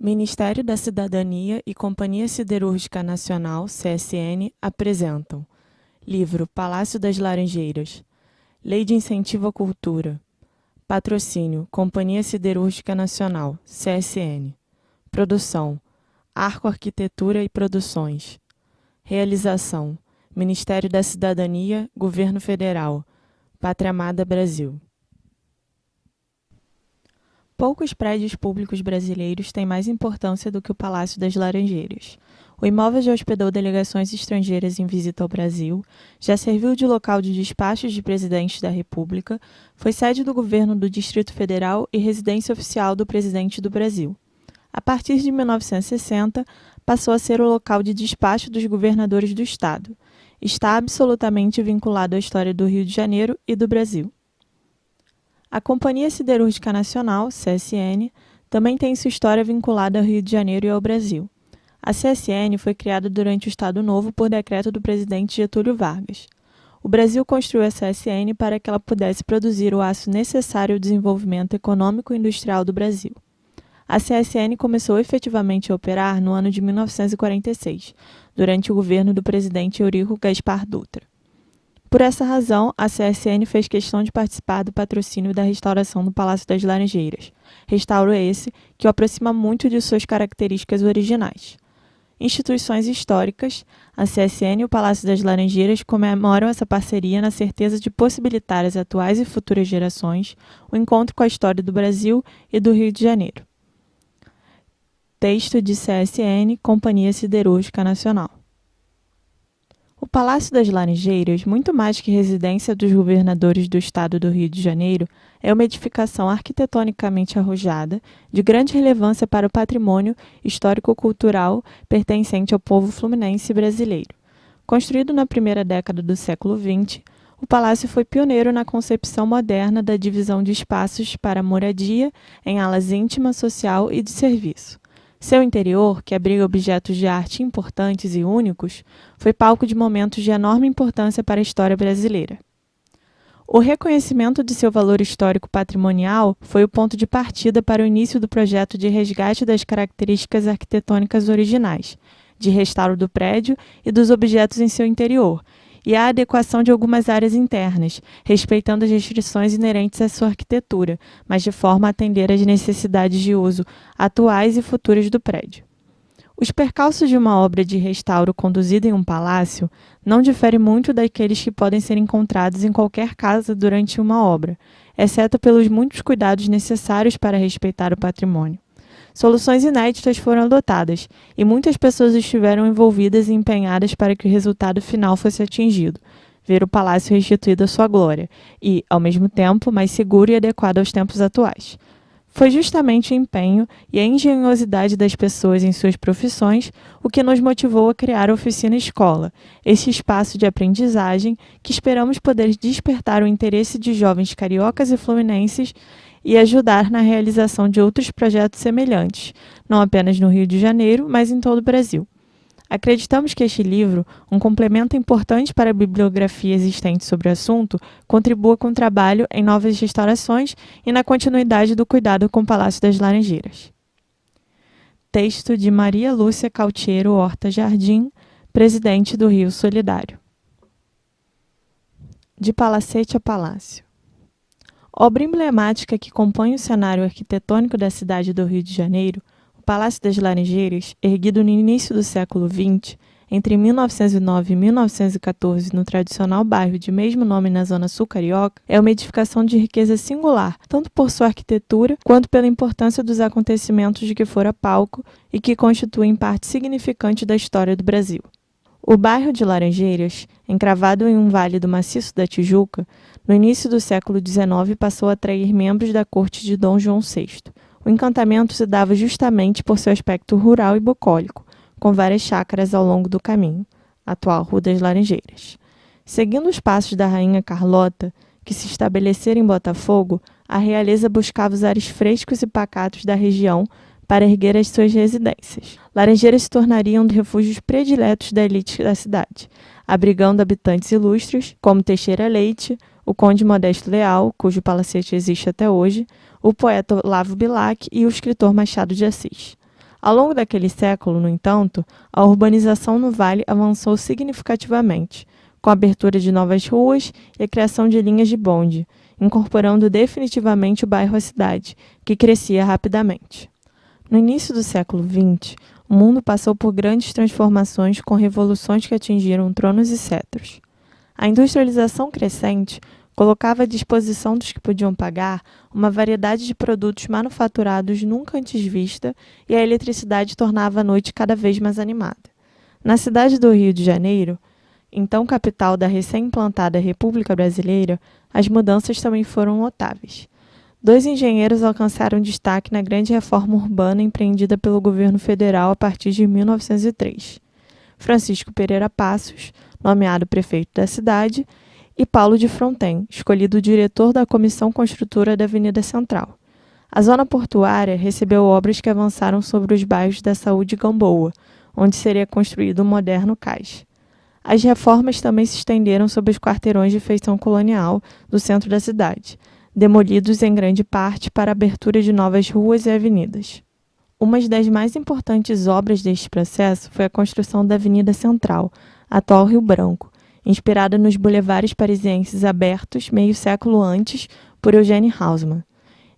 Ministério da Cidadania e Companhia Siderúrgica Nacional, CSN, apresentam: livro Palácio das Laranjeiras, Lei de Incentivo à Cultura, patrocínio Companhia Siderúrgica Nacional, CSN, produção Arco Arquitetura e Produções, realização Ministério da Cidadania, Governo Federal, Pátria Amada Brasil. Poucos prédios públicos brasileiros têm mais importância do que o Palácio das Laranjeiras. O imóvel já hospedou delegações estrangeiras em visita ao Brasil, já serviu de local de despachos de presidentes da República, foi sede do governo do Distrito Federal e residência oficial do presidente do Brasil. A partir de 1960, passou a ser o local de despacho dos governadores do Estado. Está absolutamente vinculado à história do Rio de Janeiro e do Brasil. A Companhia Siderúrgica Nacional, CSN, também tem sua história vinculada ao Rio de Janeiro e ao Brasil. A CSN foi criada durante o Estado Novo por decreto do presidente Getúlio Vargas. O Brasil construiu a CSN para que ela pudesse produzir o aço necessário ao desenvolvimento econômico e industrial do Brasil. A CSN começou efetivamente a operar no ano de 1946, durante o governo do presidente Eurico Gaspar Dutra. Por essa razão, a CSN fez questão de participar do patrocínio da restauração do Palácio das Laranjeiras, restauro esse que o aproxima muito de suas características originais. Instituições históricas, a CSN e o Palácio das Laranjeiras comemoram essa parceria na certeza de possibilitar às atuais e futuras gerações o encontro com a história do Brasil e do Rio de Janeiro. Texto de CSN, Companhia Siderúrgica Nacional. O Palácio das Laranjeiras, muito mais que residência dos governadores do estado do Rio de Janeiro, é uma edificação arquitetonicamente arrojada, de grande relevância para o patrimônio histórico-cultural pertencente ao povo fluminense brasileiro. Construído na primeira década do século XX, o palácio foi pioneiro na concepção moderna da divisão de espaços para moradia em alas íntima, social e de serviço. Seu interior, que abriga objetos de arte importantes e únicos, foi palco de momentos de enorme importância para a história brasileira. O reconhecimento de seu valor histórico patrimonial foi o ponto de partida para o início do projeto de resgate das características arquitetônicas originais, de restauro do prédio e dos objetos em seu interior, e a adequação de algumas áreas internas, respeitando as restrições inerentes à sua arquitetura, mas de forma a atender às necessidades de uso atuais e futuras do prédio. Os percalços de uma obra de restauro conduzida em um palácio não diferem muito daqueles que podem ser encontrados em qualquer casa durante uma obra, exceto pelos muitos cuidados necessários para respeitar o patrimônio. Soluções inéditas foram adotadas e muitas pessoas estiveram envolvidas e empenhadas para que o resultado final fosse atingido, ver o palácio restituído à sua glória e, ao mesmo tempo, mais seguro e adequado aos tempos atuais. Foi justamente o empenho e a engenhosidade das pessoas em suas profissões o que nos motivou a criar a Oficina Escola, este espaço de aprendizagem que esperamos poder despertar o interesse de jovens cariocas e fluminenses e ajudar na realização de outros projetos semelhantes, não apenas no Rio de Janeiro, mas em todo o Brasil. Acreditamos que este livro, um complemento importante para a bibliografia existente sobre o assunto, contribua com o trabalho em novas restaurações e na continuidade do cuidado com o Palácio das Laranjeiras. Texto de Maria Lúcia Cautiero Horta Jardim, presidente do Rio Solidário. De Palacete a Palácio. Obra emblemática que compõe o cenário arquitetônico da cidade do Rio de Janeiro, o Palácio das Laranjeiras, erguido no início do século XX, entre 1909 e 1914, no tradicional bairro de mesmo nome na Zona Sul Carioca, é uma edificação de riqueza singular, tanto por sua arquitetura quanto pela importância dos acontecimentos de que fora palco e que constituem parte significante da história do Brasil. O bairro de Laranjeiras, encravado em um vale do maciço da Tijuca, no início do século XIX passou a atrair membros da corte de Dom João VI. O encantamento se dava justamente por seu aspecto rural e bucólico, com várias chácaras ao longo do caminho, atual Rua das Laranjeiras. Seguindo os passos da rainha Carlota, que se estabelecera em Botafogo, a realeza buscava os ares frescos e pacatos da região para erguer as suas residências. Laranjeiras se tornariam um dos refúgios prediletos da elite da cidade, abrigando habitantes ilustres como Teixeira Leite, o conde Modesto Leal, cujo palacete existe até hoje, o poeta Olavo Bilac e o escritor Machado de Assis. Ao longo daquele século, no entanto, a urbanização no Vale avançou significativamente, com a abertura de novas ruas e a criação de linhas de bonde, incorporando definitivamente o bairro à cidade, que crescia rapidamente. No início do século XX, o mundo passou por grandes transformações com revoluções que atingiram tronos e cetros. A industrialização crescente colocava à disposição dos que podiam pagar uma variedade de produtos manufaturados nunca antes vista e a eletricidade tornava a noite cada vez mais animada. Na cidade do Rio de Janeiro, então capital da recém-implantada República Brasileira, as mudanças também foram notáveis. 2 engenheiros alcançaram destaque na grande reforma urbana empreendida pelo governo federal a partir de 1903. Francisco Pereira Passos, nomeado prefeito da cidade, e Paulo de Fronten, escolhido diretor da Comissão Construtora da Avenida Central. A zona portuária recebeu obras que avançaram sobre os bairros da Saúde e Gamboa, onde seria construído o moderno cais. As reformas também se estenderam sobre os quarteirões de feição colonial do centro da cidade, demolidos em grande parte para a abertura de novas ruas e avenidas. Uma das mais importantes obras deste processo foi a construção da Avenida Central, atual Rio Branco, inspirada nos bulevares parisienses abertos meio século antes por Eugène Haussmann.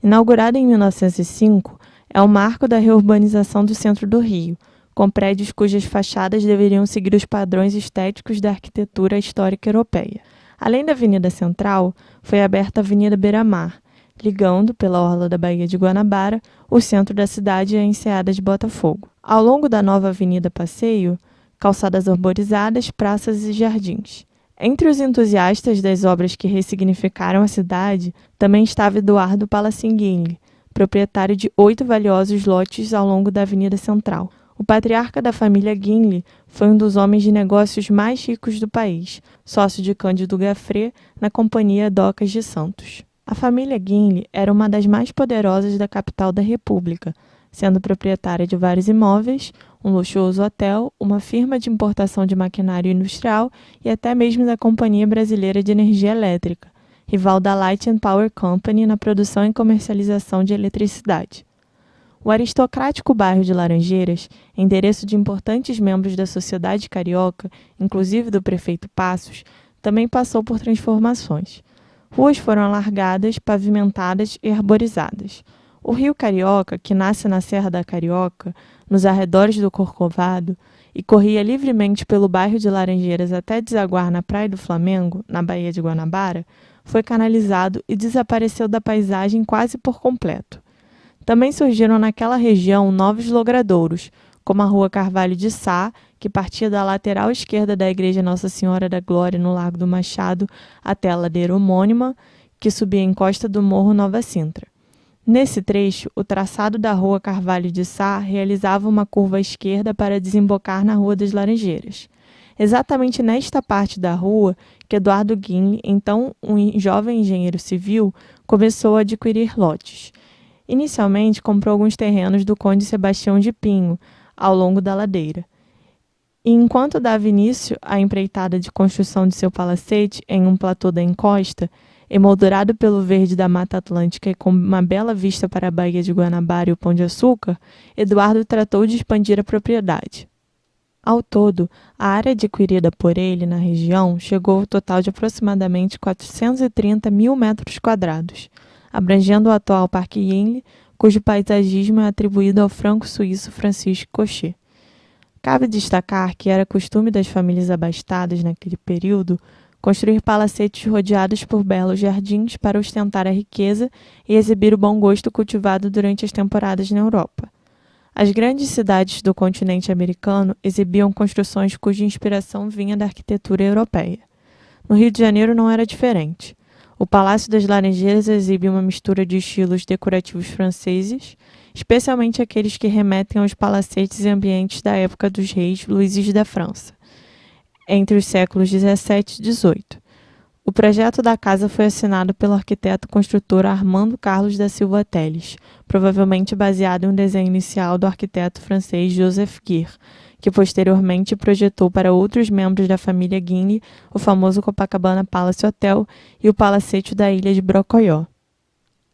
Inaugurada em 1905, é o marco da reurbanização do centro do Rio, com prédios cujas fachadas deveriam seguir os padrões estéticos da arquitetura histórica europeia. Além da Avenida Central, foi aberta a Avenida Beira-Mar, ligando, pela orla da Baía de Guanabara, o centro da cidade e a enseada de Botafogo. Ao longo da nova Avenida Passeio, calçadas arborizadas, praças e jardins. Entre os entusiastas das obras que ressignificaram a cidade, também estava Eduardo Palacin-Guinle, proprietário de 8 valiosos lotes ao longo da Avenida Central. O patriarca da família Guinle foi um dos homens de negócios mais ricos do país, sócio de Cândido Gaffré na Companhia Docas de Santos. A família Guinle era uma das mais poderosas da capital da República, sendo proprietária de vários imóveis, um luxuoso hotel, uma firma de importação de maquinário industrial e até mesmo da Companhia Brasileira de Energia Elétrica, rival da Light and Power Company na produção e comercialização de eletricidade. O aristocrático bairro de Laranjeiras, endereço de importantes membros da sociedade carioca, inclusive do prefeito Passos, também passou por transformações. Ruas foram alargadas, pavimentadas e arborizadas. O rio Carioca, que nasce na Serra da Carioca, nos arredores do Corcovado, e corria livremente pelo bairro de Laranjeiras até desaguar na Praia do Flamengo, na Baía de Guanabara, foi canalizado e desapareceu da paisagem quase por completo. Também surgiram naquela região novos logradouros, como a Rua Carvalho de Sá, que partia da lateral esquerda da Igreja Nossa Senhora da Glória no Largo do Machado até a ladeira homônima, que subia em costa do Morro Nova Sintra. Nesse trecho, o traçado da Rua Carvalho de Sá realizava uma curva à esquerda para desembocar na Rua das Laranjeiras. Exatamente nesta parte da rua que Eduardo Guinle, então um jovem engenheiro civil, começou a adquirir lotes. Inicialmente, comprou alguns terrenos do Conde Sebastião de Pinho, ao longo da ladeira. E enquanto dava início à empreitada de construção de seu palacete em um platô da encosta, emoldurado pelo verde da Mata Atlântica e com uma bela vista para a Baía de Guanabara e o Pão de Açúcar, Eduardo tratou de expandir a propriedade. Ao todo, a área adquirida por ele na região chegou ao total de aproximadamente 430 mil metros quadrados, abrangendo o atual Parque Guinle, cujo paisagismo é atribuído ao franco-suíço Francisco Cochet. Cabe destacar que era costume das famílias abastadas naquele período construir palacetes rodeados por belos jardins para ostentar a riqueza e exibir o bom gosto cultivado durante as temporadas na Europa. As grandes cidades do continente americano exibiam construções cuja inspiração vinha da arquitetura europeia. No Rio de Janeiro não era diferente. O Palácio das Laranjeiras exibe uma mistura de estilos decorativos franceses, especialmente aqueles que remetem aos palacetes e ambientes da época dos reis Luíses da França, entre os séculos 17 e 18. O projeto da casa foi assinado pelo arquiteto construtor Armando Carlos da Silva Teles, provavelmente baseado em um desenho inicial do arquiteto francês Joseph Guer, que posteriormente projetou para outros membros da família Guinle o famoso Copacabana Palace Hotel e o Palacete da Ilha de Brocoió.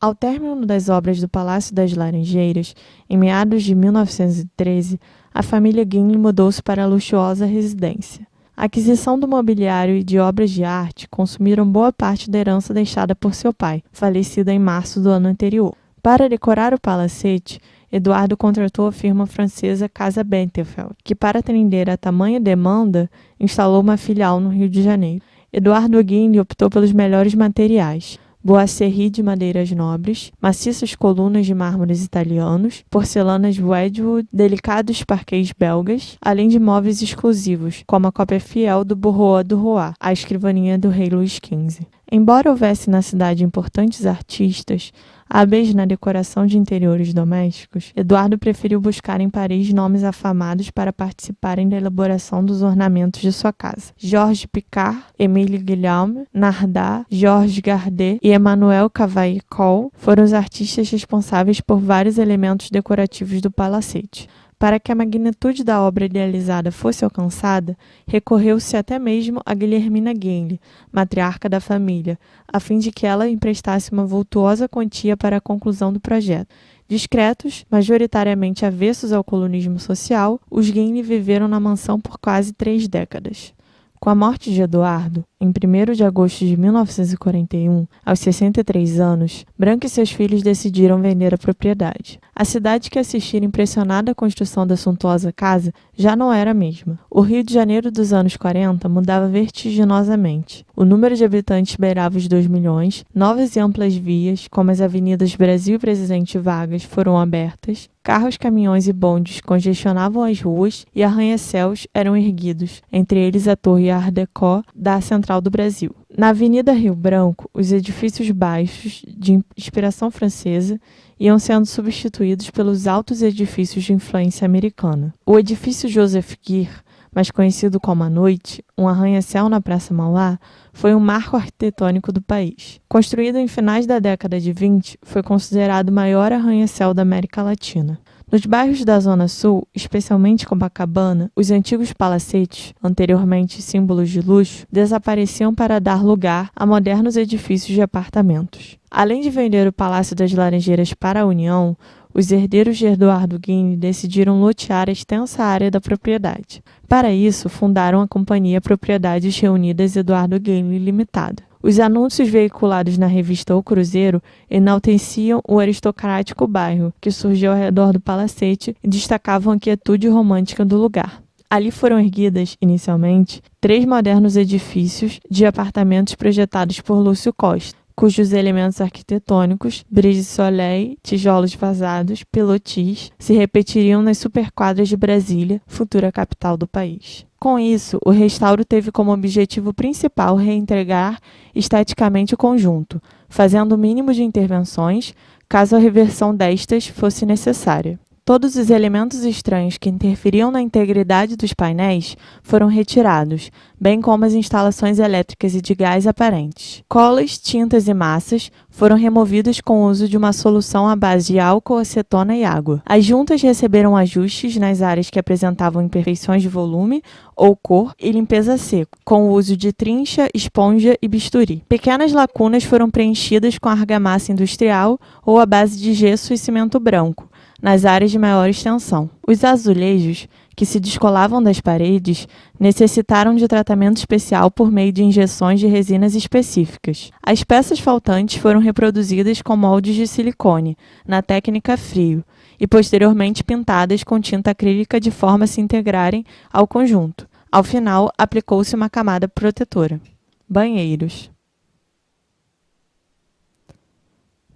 Ao término das obras do Palácio das Laranjeiras, em meados de 1913, a família Guinle mudou-se para a luxuosa residência. A aquisição do mobiliário e de obras de arte consumiram boa parte da herança deixada por seu pai, falecido em março do ano anterior. Para decorar o palacete, Eduardo contratou a firma francesa Casa Bentenfeld, que, para atender a tamanha demanda, instalou uma filial no Rio de Janeiro. Eduardo Guinle optou pelos melhores materiais: boisserie de madeiras nobres, maciças colunas de mármores italianos, porcelanas Wedgwood, delicados parquets belgas, além de móveis exclusivos, como a cópia fiel do Bureau du Roi, a escrivaninha do rei Luís XV. Embora houvesse na cidade importantes artistas, hábeis na decoração de interiores domésticos, Eduardo preferiu buscar em Paris nomes afamados para participarem da elaboração dos ornamentos de sua casa. Georges Picard, Émile Guillaume, Nardin, Georges Gardet e Emmanuel Cavaillé-Coll foram os artistas responsáveis por vários elementos decorativos do palacete. Para que a magnitude da obra idealizada fosse alcançada, recorreu-se até mesmo a Guilhermina Guinle, matriarca da família, a fim de que ela emprestasse uma vultuosa quantia para a conclusão do projeto. Discretos, majoritariamente avessos ao colonismo social, os Guinle viveram na mansão por quase 3 décadas. Com a morte de Eduardo, em 1º de agosto de 1941, aos 63 anos, Branco e seus filhos decidiram vender a propriedade. A cidade que assistira impressionada à construção da suntuosa casa já não era a mesma. O Rio de Janeiro dos anos 40 mudava vertiginosamente. O número de habitantes beirava os 2 milhões, novas e amplas vias, como as avenidas Brasil e Presidente Vargas, foram abertas, carros, caminhões e bondes congestionavam as ruas e arranha-céus eram erguidos, entre eles a Torre Art Déco da Central do Brasil. Na Avenida Rio Branco, os edifícios baixos, de inspiração francesa, iam sendo substituídos pelos altos edifícios de influência americana. O edifício Joseph Guir, mais conhecido como a Noite, um arranha-céu na Praça Mauá, foi um marco arquitetônico do país. Construído em finais da década de 20, foi considerado o maior arranha-céu da América Latina. Nos bairros da Zona Sul, especialmente Copacabana, os antigos palacetes, anteriormente símbolos de luxo, desapareciam para dar lugar a modernos edifícios de apartamentos. Além de vender o Palácio das Laranjeiras para a União, os herdeiros de Eduardo Guinle decidiram lotear a extensa área da propriedade. Para isso, fundaram a Companhia Propriedades Reunidas Eduardo Guinle Limitada. Os anúncios veiculados na revista O Cruzeiro enalteciam o aristocrático bairro que surgiu ao redor do palacete e destacavam a quietude romântica do lugar. Ali foram erguidas, inicialmente, 3 modernos edifícios de apartamentos projetados por Lúcio Costa, cujos elementos arquitetônicos, brise soleil, tijolos vazados, pilotis, se repetiriam nas superquadras de Brasília, futura capital do país. Com isso, o restauro teve como objetivo principal reentregar esteticamente o conjunto, fazendo o mínimo de intervenções, caso a reversão destas fosse necessária. Todos os elementos estranhos que interferiam na integridade dos painéis foram retirados, bem como as instalações elétricas e de gás aparentes. Colas, tintas e massas foram removidas com o uso de uma solução à base de álcool, acetona e água. As juntas receberam ajustes nas áreas que apresentavam imperfeições de volume ou cor e limpeza seco, com o uso de trincha, esponja e bisturi. Pequenas lacunas foram preenchidas com argamassa industrial ou à base de gesso e cimento branco, nas áreas de maior extensão. Os azulejos, que se descolavam das paredes, necessitaram de tratamento especial por meio de injeções de resinas específicas. As peças faltantes foram reproduzidas com moldes de silicone, na técnica frio, e posteriormente pintadas com tinta acrílica de forma a se integrarem ao conjunto. Ao final, aplicou-se uma camada protetora. Banheiros.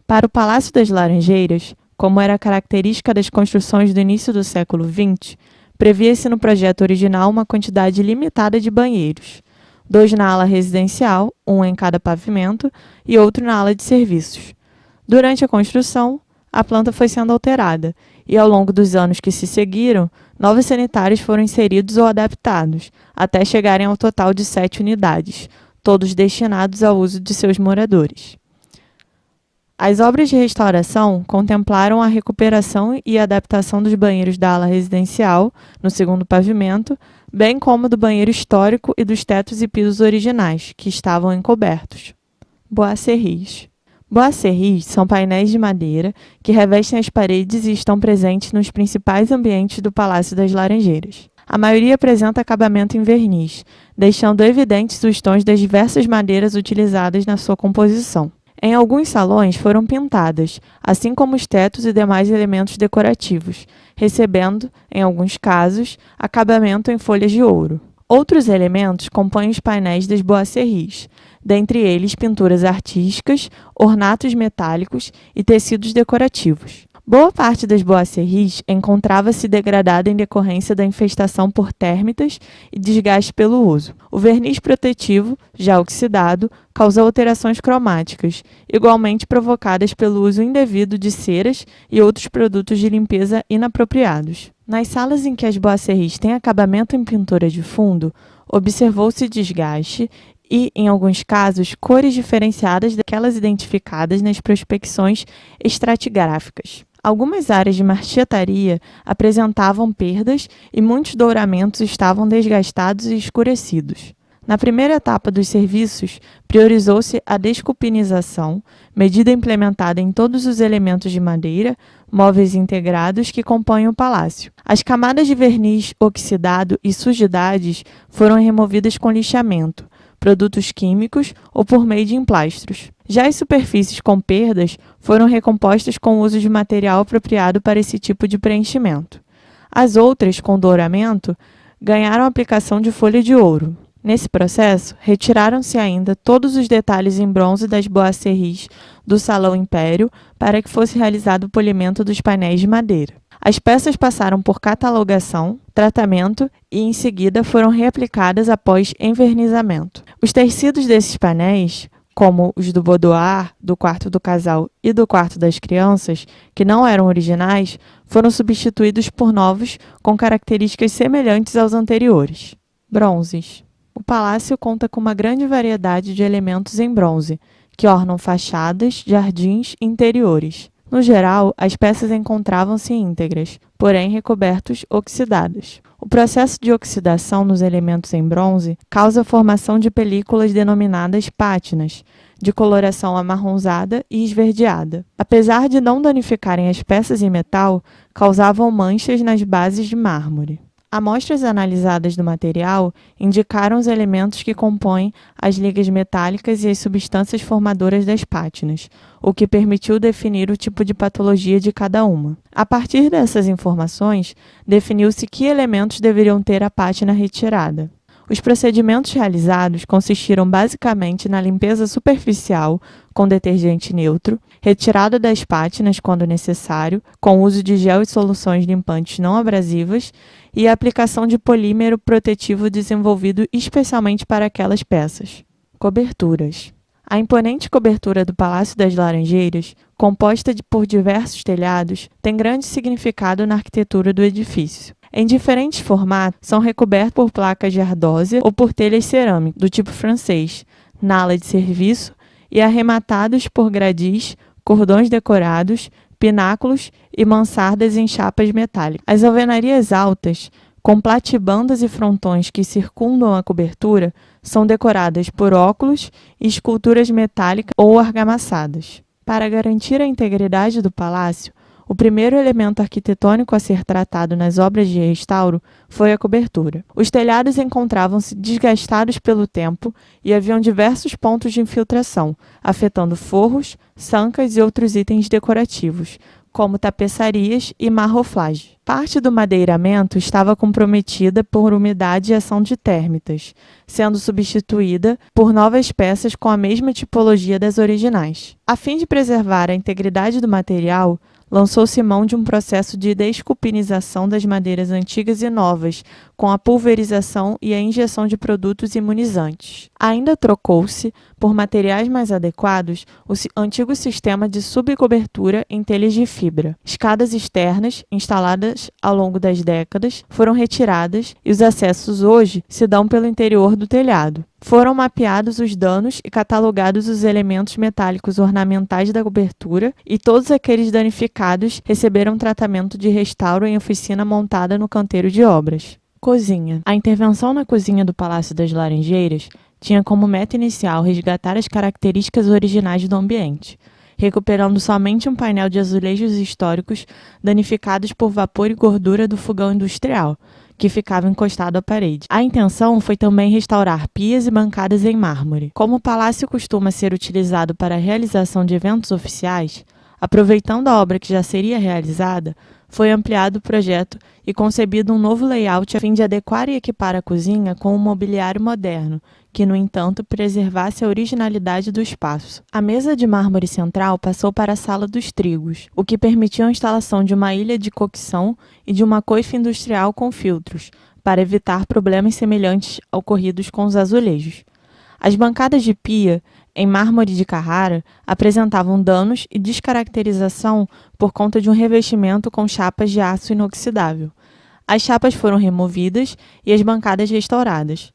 Para o Palácio das Laranjeiras, como era característica das construções do início do século XX, previa-se no projeto original uma quantidade limitada de banheiros, 2 na ala residencial, 1 em cada pavimento, e outro na ala de serviços. Durante a construção, a planta foi sendo alterada, e ao longo dos anos que se seguiram, novos sanitários foram inseridos ou adaptados, até chegarem ao total de 7 unidades, todos destinados ao uso de seus moradores. As obras de restauração contemplaram a recuperação e adaptação dos banheiros da ala residencial, no segundo pavimento, bem como do banheiro histórico e dos tetos e pisos originais, que estavam encobertos. Boisseries. Bois-Serris são painéis de madeira que revestem as paredes e estão presentes nos principais ambientes do Palácio das Laranjeiras. A maioria apresenta acabamento em verniz, deixando evidentes os tons das diversas madeiras utilizadas na sua composição. Em alguns salões foram pintadas, assim como os tetos e demais elementos decorativos, recebendo, em alguns casos, acabamento em folhas de ouro. Outros elementos compõem os painéis das Bois-Serris, dentre eles pinturas artísticas, ornatos metálicos e tecidos decorativos. Boa parte das Bois-Serris encontrava-se degradada em decorrência da infestação por térmitas e desgaste pelo uso. O verniz protetivo, já oxidado, causou alterações cromáticas, igualmente provocadas pelo uso indevido de ceras e outros produtos de limpeza inapropriados. Nas salas em que as Bois-Serris têm acabamento em pintura de fundo, observou-se desgaste e, em alguns casos, cores diferenciadas daquelas identificadas nas prospecções estratigráficas. Algumas áreas de marchetaria apresentavam perdas e muitos douramentos estavam desgastados e escurecidos. Na primeira etapa dos serviços, priorizou-se a desculpinização, medida implementada em todos os elementos de madeira, móveis integrados que compõem o palácio. As camadas de verniz oxidado e sujidades foram removidas com lixamento, produtos químicos ou por meio de emplastros. Já as superfícies com perdas foram recompostas com o uso de material apropriado para esse tipo de preenchimento. As outras, com douramento, ganharam a aplicação de folha de ouro. Nesse processo, retiraram-se ainda todos os detalhes em bronze das Bois-Serris do Salão Império para que fosse realizado o polimento dos painéis de madeira. As peças passaram por catalogação, tratamento e, em seguida, foram reaplicadas após envernizamento. Os tecidos desses painéis, como os do boudoir, do quarto do casal e do quarto das crianças, que não eram originais, foram substituídos por novos com características semelhantes aos anteriores. Bronzes. O palácio conta com uma grande variedade de elementos em bronze, que ornam fachadas, jardins e interiores. No geral, as peças encontravam-se íntegras, porém recobertos oxidados. O processo de oxidação nos elementos em bronze causa a formação de películas denominadas pátinas, de coloração amarronzada e esverdeada. Apesar de não danificarem as peças em metal, causavam manchas nas bases de mármore. Amostras analisadas do material indicaram os elementos que compõem as ligas metálicas e as substâncias formadoras das pátinas, o que permitiu definir o tipo de patologia de cada uma. A partir dessas informações, definiu-se que elementos deveriam ter a pátina retirada. Os procedimentos realizados consistiram basicamente na limpeza superficial com detergente neutro, retirada das pátinas quando necessário, com uso de gel e soluções limpantes não abrasivas, e a aplicação de polímero protetivo desenvolvido especialmente para aquelas peças. Coberturas. A imponente cobertura do Palácio das Laranjeiras, composta por diversos telhados, tem grande significado na arquitetura do edifício. Em diferentes formatos, são recobertos por placas de ardósia ou por telhas cerâmicas, do tipo francês, na ala de serviço, e arrematados por gradis, cordões decorados, pináculos e mansardas em chapas metálicas. As alvenarias altas, com platibandas e frontões que circundam a cobertura, são decoradas por óculos e esculturas metálicas ou argamassadas. Para garantir a integridade do palácio, o primeiro elemento arquitetônico a ser tratado nas obras de restauro foi a cobertura. Os telhados encontravam-se desgastados pelo tempo e haviam diversos pontos de infiltração, afetando forros, sancas e outros itens decorativos, como tapeçarias e marroflagem. Parte do madeiramento estava comprometida por umidade e ação de térmitas, sendo substituída por novas peças com a mesma tipologia das originais. A fim de preservar a integridade do material, lançou-se mão de um processo de desculpinização das madeiras antigas e novas, com a pulverização e a injeção de produtos imunizantes. Ainda trocou-se, por materiais mais adequados, o antigo sistema de subcobertura em telhas de fibra. Escadas externas, instaladas ao longo das décadas, foram retiradas e os acessos hoje se dão pelo interior do telhado. Foram mapeados os danos e catalogados os elementos metálicos ornamentais da cobertura e todos aqueles danificados receberam tratamento de restauro em oficina montada no canteiro de obras. Cozinha. A intervenção na cozinha do Palácio das Laranjeiras tinha como meta inicial resgatar as características originais do ambiente. recuperando somente um painel de azulejos históricos danificados por vapor e gordura do fogão industrial, que ficava encostado à parede. A intenção foi também restaurar pias e bancadas em mármore. Como o palácio costuma ser utilizado para a realização de eventos oficiais, aproveitando a obra que já seria realizada, foi ampliado o projeto e concebido um novo layout a fim de adequar e equipar a cozinha com um mobiliário moderno, que, no entanto, preservasse a originalidade do espaço. A mesa de mármore central passou para a Sala dos Trigos, o que permitiu a instalação de uma ilha de cocção e de uma coifa industrial com filtros, para evitar problemas semelhantes ocorridos com os azulejos. As bancadas de pia, em mármore de Carrara, apresentavam danos e descaracterização por conta de um revestimento com chapas de aço inoxidável. As chapas foram removidas e as bancadas restauradas.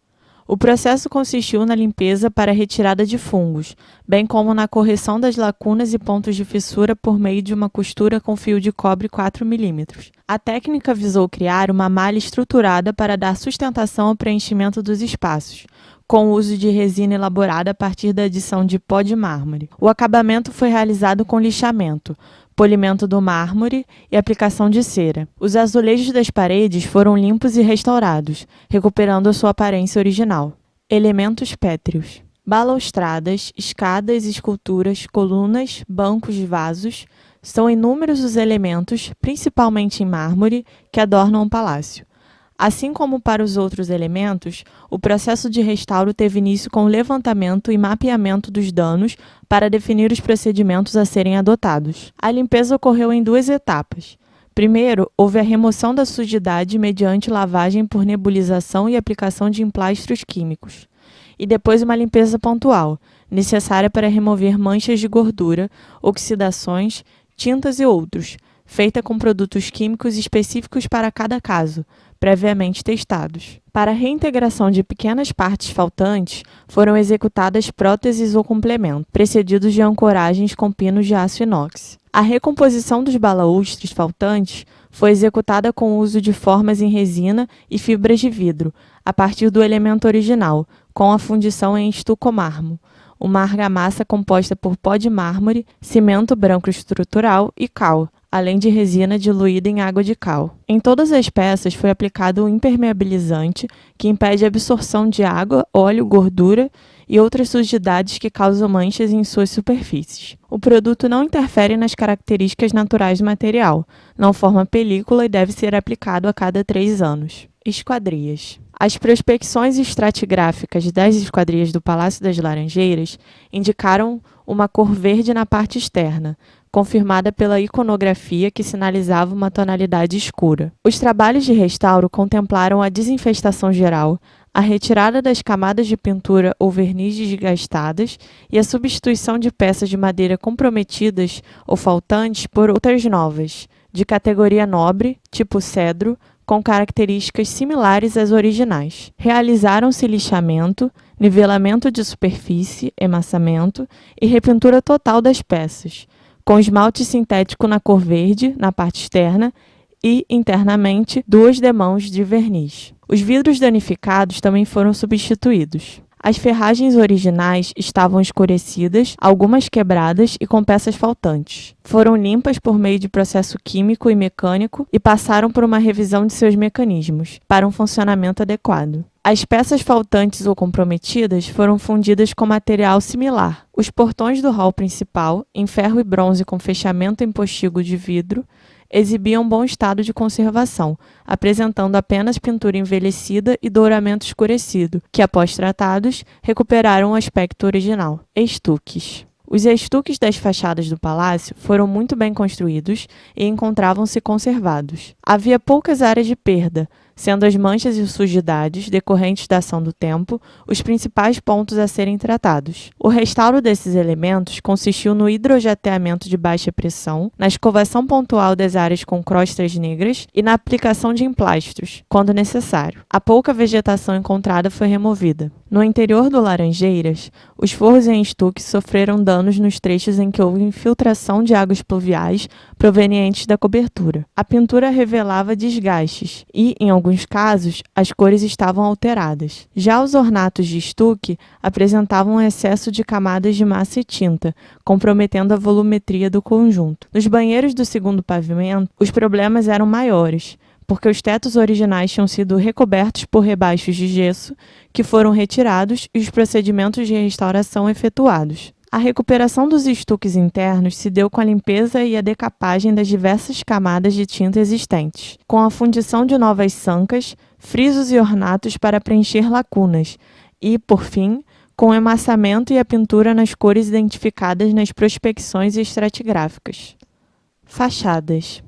O processo consistiu na limpeza para a retirada de fungos, bem como na correção das lacunas e pontos de fissura por meio de uma costura com fio de cobre 4 mm. A técnica visou criar uma malha estruturada para dar sustentação ao preenchimento dos espaços, com o uso de resina elaborada a partir da adição de pó de mármore. O acabamento foi realizado com lixamento, polimento do mármore e aplicação de cera. Os azulejos das paredes foram limpos e restaurados, recuperando a sua aparência original. Elementos pétreos: balaustradas, escadas, esculturas, colunas, bancos, vasos. São inúmeros os elementos, principalmente em mármore, que adornam o palácio. Assim como para os outros elementos, o processo de restauro teve início com o levantamento e mapeamento dos danos para definir os procedimentos a serem adotados. A limpeza ocorreu em 2 etapas. Primeiro, houve a remoção da sujidade mediante lavagem por nebulização e aplicação de emplastros químicos. E depois uma limpeza pontual, necessária para remover manchas de gordura, oxidações, tintas e outros, feita com produtos químicos específicos para cada caso, previamente testados. Para a reintegração de pequenas partes faltantes, foram executadas próteses ou complementos, precedidos de ancoragens com pinos de aço inox. A recomposição dos balaústres faltantes foi executada com o uso de formas em resina e fibras de vidro, a partir do elemento original, com a fundição em estuco-mármore, uma argamassa composta por pó de mármore, cimento branco estrutural e cal, além de resina diluída em água de cal. Em todas as peças foi aplicado um impermeabilizante que impede a absorção de água, óleo, gordura e outras sujidades que causam manchas em suas superfícies. O produto não interfere nas características naturais do material, não forma película e deve ser aplicado a cada 3 anos. Esquadrias. As prospecções estratigráficas das esquadrias do Palácio das Laranjeiras indicaram uma cor verde na parte externa, confirmada pela iconografia que sinalizava uma tonalidade escura. Os trabalhos de restauro contemplaram a desinfestação geral, a retirada das camadas de pintura ou verniz desgastadas e a substituição de peças de madeira comprometidas ou faltantes por outras novas, de categoria nobre, tipo cedro, com características similares às originais. Realizaram-se lixamento, nivelamento de superfície, emassamento e repintura total das peças, com esmalte sintético na cor verde, na parte externa, e, internamente, 2 demãos de verniz. Os vidros danificados também foram substituídos. As ferragens originais estavam escurecidas, algumas quebradas e com peças faltantes. Foram limpas por meio de processo químico e mecânico e passaram por uma revisão de seus mecanismos, para um funcionamento adequado. As peças faltantes ou comprometidas foram fundidas com material similar. Os portões do hall principal, em ferro e bronze com fechamento em postigo de vidro, exibiam bom estado de conservação, apresentando apenas pintura envelhecida e douramento escurecido, que, após tratados, recuperaram o aspecto original. Estuques. Os estuques das fachadas do palácio foram muito bem construídos e encontravam-se conservados. Havia poucas áreas de perda, sendo as manchas e sujidades decorrentes da ação do tempo os principais pontos a serem tratados. O restauro desses elementos consistiu no hidrojateamento de baixa pressão, na escovação pontual das áreas com crostas negras e na aplicação de emplastros, quando necessário. A pouca vegetação encontrada foi removida. No interior do Laranjeiras, os forros em estuque sofreram danos nos trechos em que houve infiltração de águas pluviais provenientes da cobertura. A pintura revelava desgastes e, em alguns alguns casos, as cores estavam alteradas. Já os ornatos de estuque apresentavam um excesso de camadas de massa e tinta, comprometendo a volumetria do conjunto. Nos banheiros do segundo pavimento, os problemas eram maiores, porque os tetos originais tinham sido recobertos por rebaixos de gesso, que foram retirados e os procedimentos de restauração efetuados. A recuperação dos estuques internos se deu com a limpeza e a decapagem das diversas camadas de tinta existentes, com a fundição de novas sancas, frisos e ornatos para preencher lacunas e, por fim, com o emassamento e a pintura nas cores identificadas nas prospecções estratigráficas. Fachadas.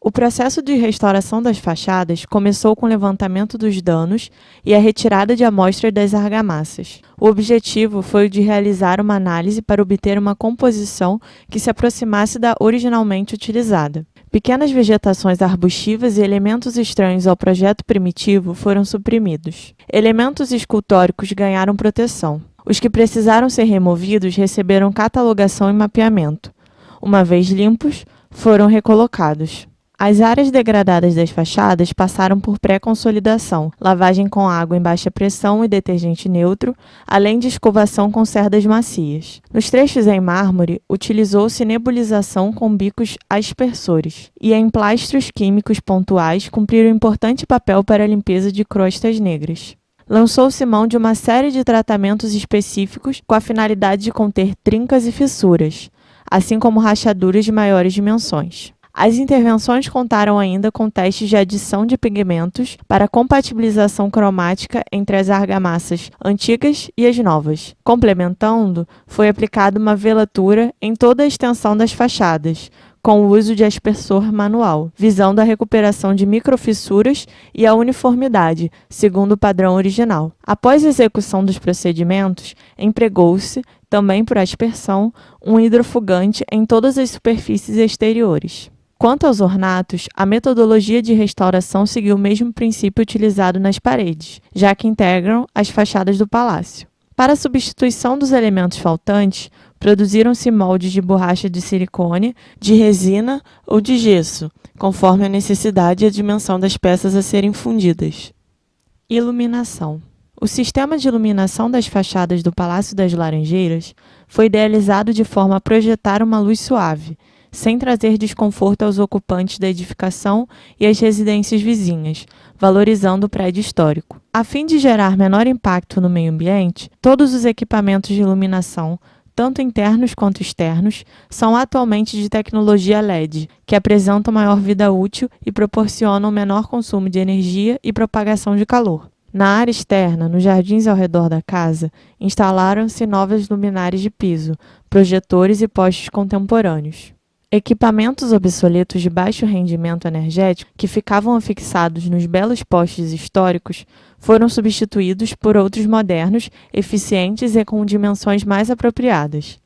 O processo de restauração das fachadas começou com o levantamento dos danos e a retirada de amostras das argamassas. O objetivo foi o de realizar uma análise para obter uma composição que se aproximasse da originalmente utilizada. Pequenas vegetações arbustivas e elementos estranhos ao projeto primitivo foram suprimidos. Elementos escultóricos ganharam proteção. Os que precisaram ser removidos receberam catalogação e mapeamento. Uma vez limpos, foram recolocados. As áreas degradadas das fachadas passaram por pré-consolidação, lavagem com água em baixa pressão e detergente neutro, além de escovação com cerdas macias. Nos trechos em mármore, utilizou-se nebulização com bicos aspersores, e em plastros químicos pontuais cumpriram importante papel para a limpeza de crostas negras. Lançou-se mão de uma série de tratamentos específicos com a finalidade de conter trincas e fissuras, assim como rachaduras de maiores dimensões. As intervenções contaram ainda com testes de adição de pigmentos para compatibilização cromática entre as argamassas antigas e as novas. Complementando, foi aplicada uma velatura em toda a extensão das fachadas, com o uso de aspersor manual, visando a recuperação de microfissuras e a uniformidade, segundo o padrão original. Após a execução dos procedimentos, empregou-se, também por aspersão, um hidrofugante em todas as superfícies exteriores. Quanto aos ornatos, a metodologia de restauração seguiu o mesmo princípio utilizado nas paredes, já que integram as fachadas do palácio. Para a substituição dos elementos faltantes, produziram-se moldes de borracha de silicone, de resina ou de gesso, conforme a necessidade e a dimensão das peças a serem fundidas. Iluminação. O sistema de iluminação das fachadas do Palácio das Laranjeiras foi idealizado de forma a projetar uma luz suave, sem trazer desconforto aos ocupantes da edificação e às residências vizinhas, valorizando o prédio histórico. A fim de gerar menor impacto no meio ambiente, todos os equipamentos de iluminação, tanto internos quanto externos, são atualmente de tecnologia LED, que apresentam maior vida útil e proporcionam menor consumo de energia e propagação de calor. Na área externa, nos jardins ao redor da casa, instalaram-se novas luminárias de piso, projetores e postes contemporâneos. Equipamentos obsoletos de baixo rendimento energético, que ficavam afixados nos belos postes históricos, foram substituídos por outros modernos, eficientes e com dimensões mais apropriadas.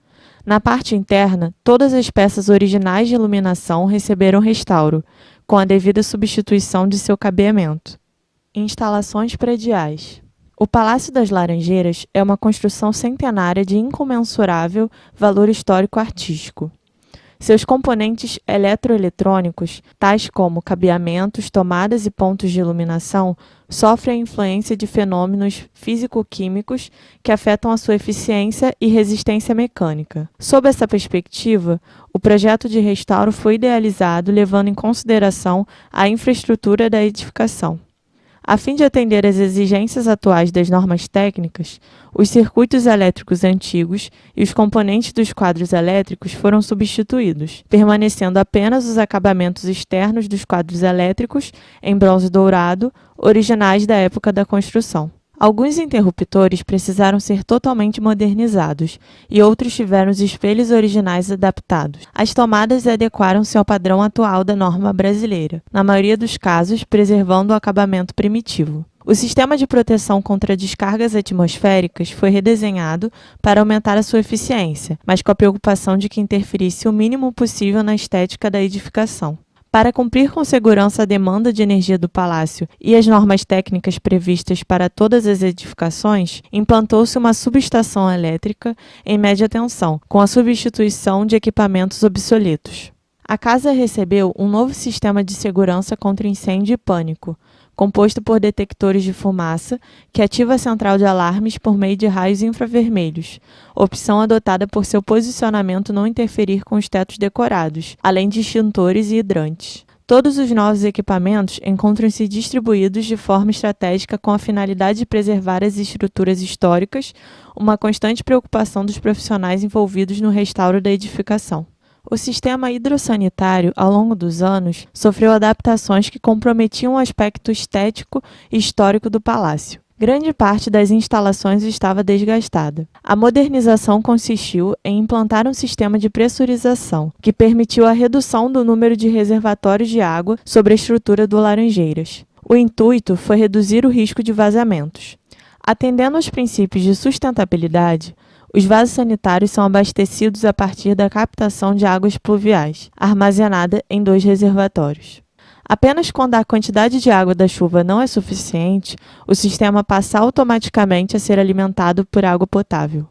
Na parte interna, todas as peças originais de iluminação receberam restauro, com a devida substituição de seu cabeamento. Instalações prediais. O Palácio das Laranjeiras é uma construção centenária de incomensurável valor histórico-artístico. Seus componentes eletroeletrônicos, tais como cabeamentos, tomadas e pontos de iluminação, sofrem a influência de fenômenos físico-químicos que afetam a sua eficiência e resistência mecânica. Sob essa perspectiva, o projeto de restauro foi idealizado levando em consideração a infraestrutura da edificação. A fim de atender às exigências atuais das normas técnicas, os circuitos elétricos antigos e os componentes dos quadros elétricos foram substituídos, permanecendo apenas os acabamentos externos dos quadros elétricos, em bronze dourado, originais da época da construção. Alguns interruptores precisaram ser totalmente modernizados e outros tiveram os espelhos originais adaptados. As tomadas adequaram-se ao padrão atual da norma brasileira, na maioria dos casos preservando o acabamento primitivo. O sistema de proteção contra descargas atmosféricas foi redesenhado para aumentar a sua eficiência, mas com a preocupação de que interferisse o mínimo possível na estética da edificação. Para cumprir com segurança a demanda de energia do palácio e as normas técnicas previstas para todas as edificações, implantou-se uma subestação elétrica em média tensão, com a substituição de equipamentos obsoletos. A casa recebeu um novo sistema de segurança contra incêndio e pânico, composto por detectores de fumaça, que ativa a central de alarmes por meio de raios infravermelhos, opção adotada por seu posicionamento não interferir com os tetos decorados, além de extintores e hidrantes. Todos os novos equipamentos encontram-se distribuídos de forma estratégica com a finalidade de preservar as estruturas históricas, uma constante preocupação dos profissionais envolvidos no restauro da edificação. O sistema hidrossanitário, ao longo dos anos, sofreu adaptações que comprometiam o aspecto estético e histórico do palácio. Grande parte das instalações estava desgastada. A modernização consistiu em implantar um sistema de pressurização, que permitiu a redução do número de reservatórios de água sobre a estrutura do Laranjeiras. O intuito foi reduzir o risco de vazamentos. Atendendo aos princípios de sustentabilidade, os vasos sanitários são abastecidos a partir da captação de águas pluviais, armazenada em 2 reservatórios. Apenas quando a quantidade de água da chuva não é suficiente, o sistema passa automaticamente a ser alimentado por água potável.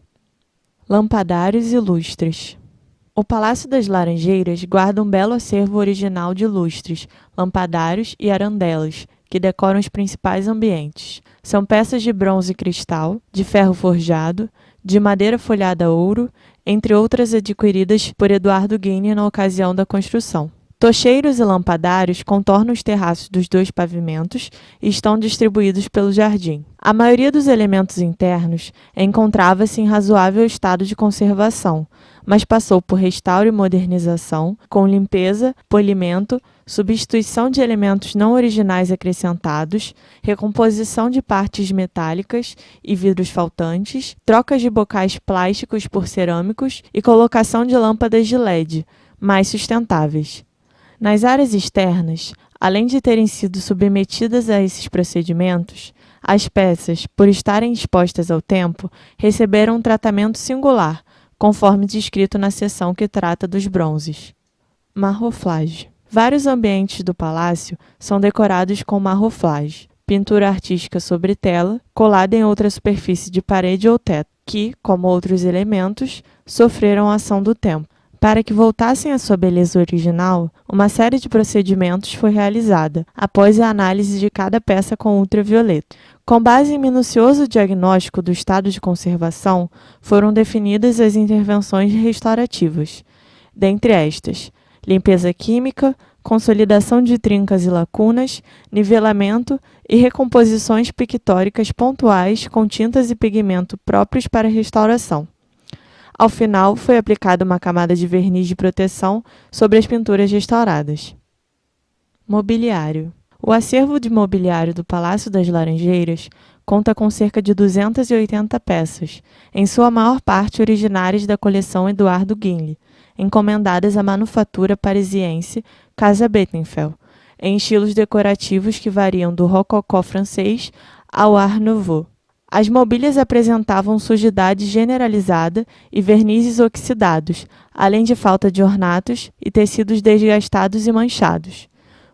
Lampadários e lustres. O Palácio das Laranjeiras guarda um belo acervo original de lustres, lampadários e arandelas, que decoram os principais ambientes. São peças de bronze e cristal, de ferro forjado, de madeira folhada a ouro, entre outras adquiridas por Eduardo Guini na ocasião da construção. Tocheiros e lampadários contornam os terraços dos 2 pavimentos e estão distribuídos pelo jardim. A maioria dos elementos internos encontrava-se em razoável estado de conservação, mas passou por restauro e modernização, com limpeza, polimento, substituição de elementos não originais acrescentados, recomposição de partes metálicas e vidros faltantes, trocas de bocais plásticos por cerâmicos e colocação de lâmpadas de LED, mais sustentáveis. Nas áreas externas, além de terem sido submetidas a esses procedimentos, as peças, por estarem expostas ao tempo, receberam um tratamento singular, conforme descrito na seção que trata dos bronzes. Marroflage. Vários ambientes do palácio são decorados com marroflage, pintura artística sobre tela, colada em outra superfície de parede ou teto, que, como outros elementos, sofreram a ação do tempo. Para que voltassem à sua beleza original, uma série de procedimentos foi realizada, após a análise de cada peça com ultravioleta. Com base em minucioso diagnóstico do estado de conservação, foram definidas as intervenções restaurativas. Dentre estas, limpeza química, consolidação de trincas e lacunas, nivelamento e recomposições pictóricas pontuais com tintas e pigmento próprios para restauração. Ao final, foi aplicada uma camada de verniz de proteção sobre as pinturas restauradas. Mobiliário. O acervo de mobiliário do Palácio das Laranjeiras conta com cerca de 280 peças, em sua maior parte originárias da coleção Eduardo Guinle, encomendadas à manufatura parisiense Casa Bettenfeld, em estilos decorativos que variam do rococó francês ao Art Nouveau. As mobílias apresentavam sujidade generalizada e vernizes oxidados, além de falta de ornatos e tecidos desgastados e manchados.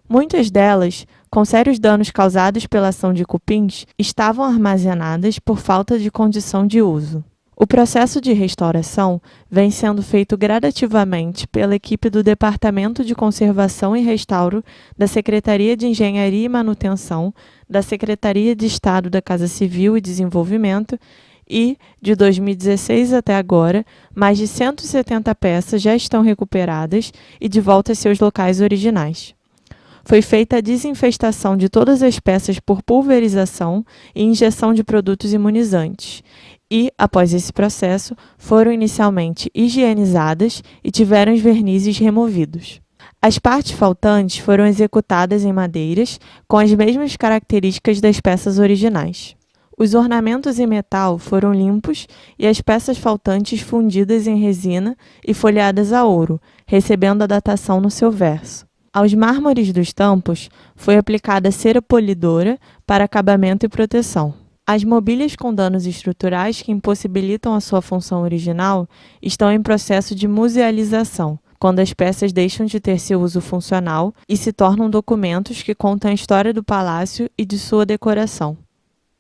Muitas delas, com sérios danos causados pela ação de cupins, estavam armazenadas por falta de condição de uso. O processo de restauração vem sendo feito gradativamente pela equipe do Departamento de Conservação e Restauro da Secretaria de Engenharia e Manutenção, da Secretaria de Estado da Casa Civil e Desenvolvimento e, de 2016 até agora, mais de 170 peças já estão recuperadas e de volta a seus locais originais. Foi feita a desinfestação de todas as peças por pulverização e injeção de produtos imunizantes. E, após esse processo, foram inicialmente higienizadas e tiveram os vernizes removidos. As partes faltantes foram executadas em madeiras, com as mesmas características das peças originais. Os ornamentos em metal foram limpos e as peças faltantes fundidas em resina e folheadas a ouro, recebendo a datação no seu verso. Aos mármores dos tampos foi aplicada cera polidora para acabamento e proteção. As mobílias com danos estruturais que impossibilitam a sua função original estão em processo de musealização, quando as peças deixam de ter seu uso funcional e se tornam documentos que contam a história do palácio e de sua decoração.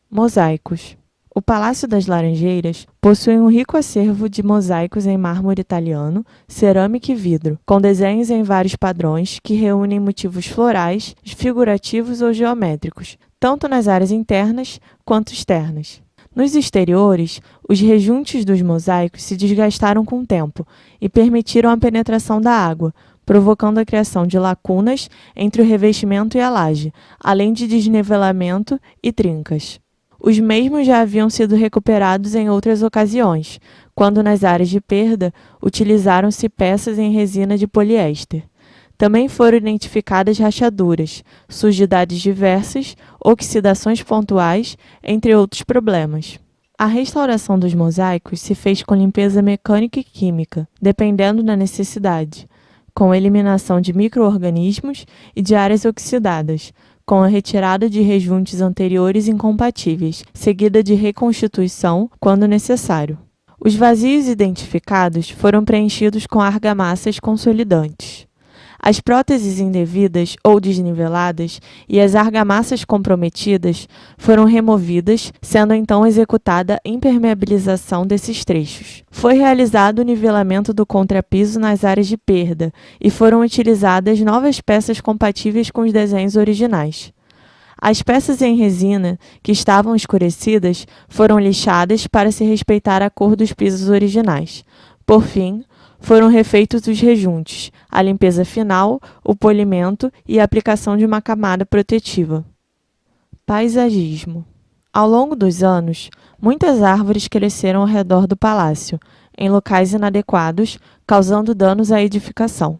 Mosaicos. O O Palácio das Laranjeiras possui um rico acervo de mosaicos em mármore italiano, cerâmica e vidro, com desenhos em vários padrões que reúnem motivos florais, figurativos ou geométricos, tanto nas áreas internas quanto externas. Nos exteriores, os rejuntos dos mosaicos se desgastaram com o tempo e permitiram a penetração da água, provocando a criação de lacunas entre o revestimento e a laje, além de desnivelamento e trincas. Os mesmos já haviam sido recuperados em outras ocasiões, quando nas áreas de perda utilizaram-se peças em resina de poliéster. Também foram identificadas rachaduras, sujidades diversas, oxidações pontuais, entre outros problemas. A restauração dos mosaicos se fez com limpeza mecânica e química, dependendo da necessidade, com eliminação de micro-organismos e de áreas oxidadas, com a retirada de rejuntos anteriores incompatíveis, seguida de reconstituição quando necessário. Os vazios identificados foram preenchidos com argamassas consolidantes. As próteses indevidas ou desniveladas e as argamassas comprometidas foram removidas, sendo então executada a impermeabilização desses trechos. Foi realizado o nivelamento do contrapiso nas áreas de perda e foram utilizadas novas peças compatíveis com os desenhos originais. As peças em resina, que estavam escurecidas, foram lixadas para se respeitar a cor dos pisos originais. Por fim, foram refeitos os rejuntos, a limpeza final, o polimento e a aplicação de uma camada protetiva. Paisagismo. Ao longo dos anos, muitas árvores cresceram ao redor do palácio, em locais inadequados, causando danos à edificação.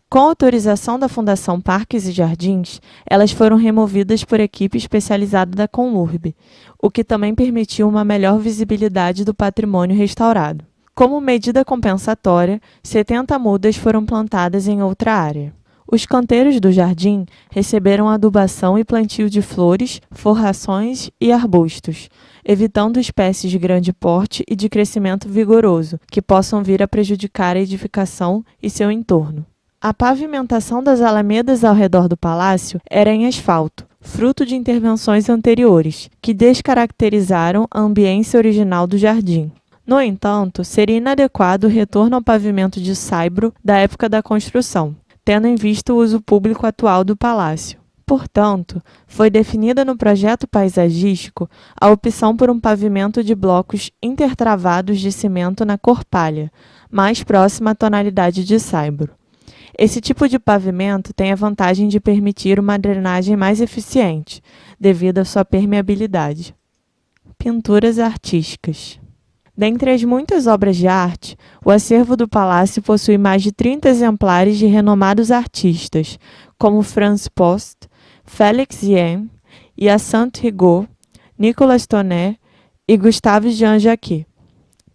Com autorização da Fundação Parques e Jardins, elas foram removidas por equipe especializada da Conlurb, o que também permitiu uma melhor visibilidade do patrimônio restaurado. Como medida compensatória, 70 mudas foram plantadas em outra área. Os canteiros do jardim receberam adubação e plantio de flores, forrações e arbustos, evitando espécies de grande porte e de crescimento vigoroso, que possam vir a prejudicar a edificação e seu entorno. A pavimentação das alamedas ao redor do palácio era em asfalto, fruto de intervenções anteriores, que descaracterizaram a ambiência original do jardim. No entanto, seria inadequado o retorno ao pavimento de saibro da época da construção, tendo em vista o uso público atual do palácio. Portanto, foi definida no projeto paisagístico a opção por um pavimento de blocos intertravados de cimento na cor palha, mais próxima à tonalidade de saibro. Esse tipo de pavimento tem a vantagem de permitir uma drenagem mais eficiente, devido à sua permeabilidade. Pinturas artísticas. Dentre as muitas obras de arte, o acervo do palácio possui mais de 30 exemplares de renomados artistas, como Franz Post, Félix Yen, Hyacinthe Rigaud, Nicolas Tonnet e Gustave Jean-Jacques.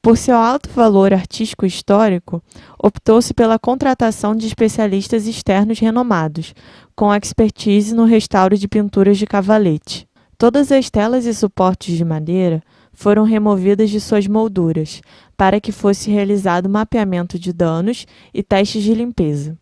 Por seu alto valor artístico e histórico, optou-se pela contratação de especialistas externos renomados, com expertise no restauro de pinturas de cavalete. Todas as telas e suportes de madeira foram removidas de suas molduras, para que fosse realizado mapeamento de danos e testes de limpeza.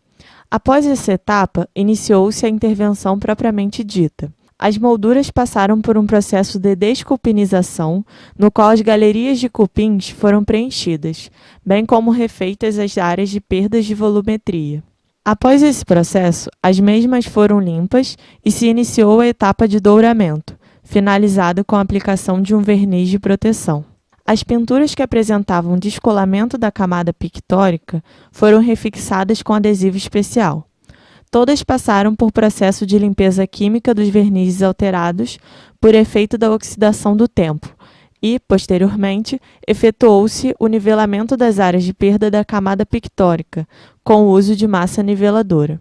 Após essa etapa, iniciou-se a intervenção propriamente dita. As molduras passaram por um processo de desculpinização, no qual as galerias de cupins foram preenchidas, bem como refeitas as áreas de perdas de volumetria. Após esse processo, as mesmas foram limpas e se iniciou a etapa de douramento, finalizado com a aplicação de um verniz de proteção. As pinturas que apresentavam descolamento da camada pictórica foram refixadas com adesivo especial. Todas passaram por processo de limpeza química dos vernizes alterados por efeito da oxidação do tempo e, posteriormente, efetuou-se o nivelamento das áreas de perda da camada pictórica, com o uso de massa niveladora.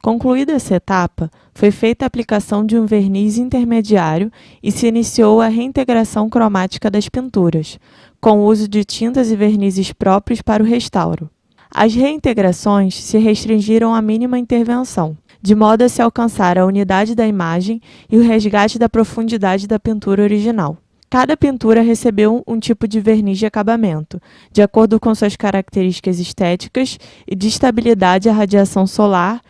Concluída essa etapa, foi feita a aplicação de um verniz intermediário e se iniciou a reintegração cromática das pinturas, com o uso de tintas e vernizes próprios para o restauro. As reintegrações se restringiram à mínima intervenção, de modo a se alcançar a unidade da imagem e o resgate da profundidade da pintura original. Cada pintura recebeu um tipo de verniz de acabamento, de acordo com suas características estéticas e de estabilidade à radiação solar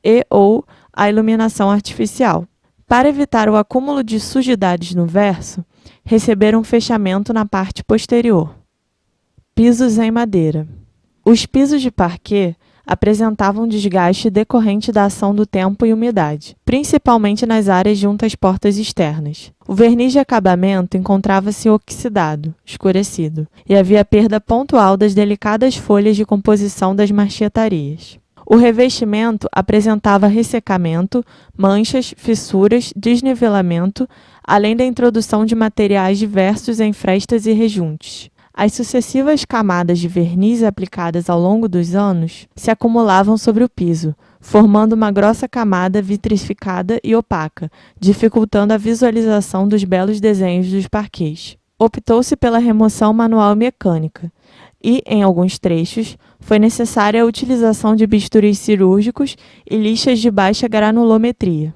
e/ou à iluminação artificial. Para evitar o acúmulo de sujidades no verso, receberam um fechamento na parte posterior. Pisos em madeira. Os pisos de parquet apresentavam desgaste decorrente da ação do tempo e umidade, principalmente nas áreas junto às portas externas. O verniz de acabamento encontrava-se oxidado, escurecido, e havia perda pontual das delicadas folhas de composição das marchetarias. O revestimento apresentava ressecamento, manchas, fissuras, desnivelamento, além da introdução de materiais diversos em frestas e rejuntes. As sucessivas camadas de verniz aplicadas ao longo dos anos se acumulavam sobre o piso, formando uma grossa camada vitrificada e opaca, dificultando a visualização dos belos desenhos dos parquês. Optou-se pela remoção manual mecânica e, em alguns trechos, foi necessária a utilização de bisturis cirúrgicos e lixas de baixa granulometria.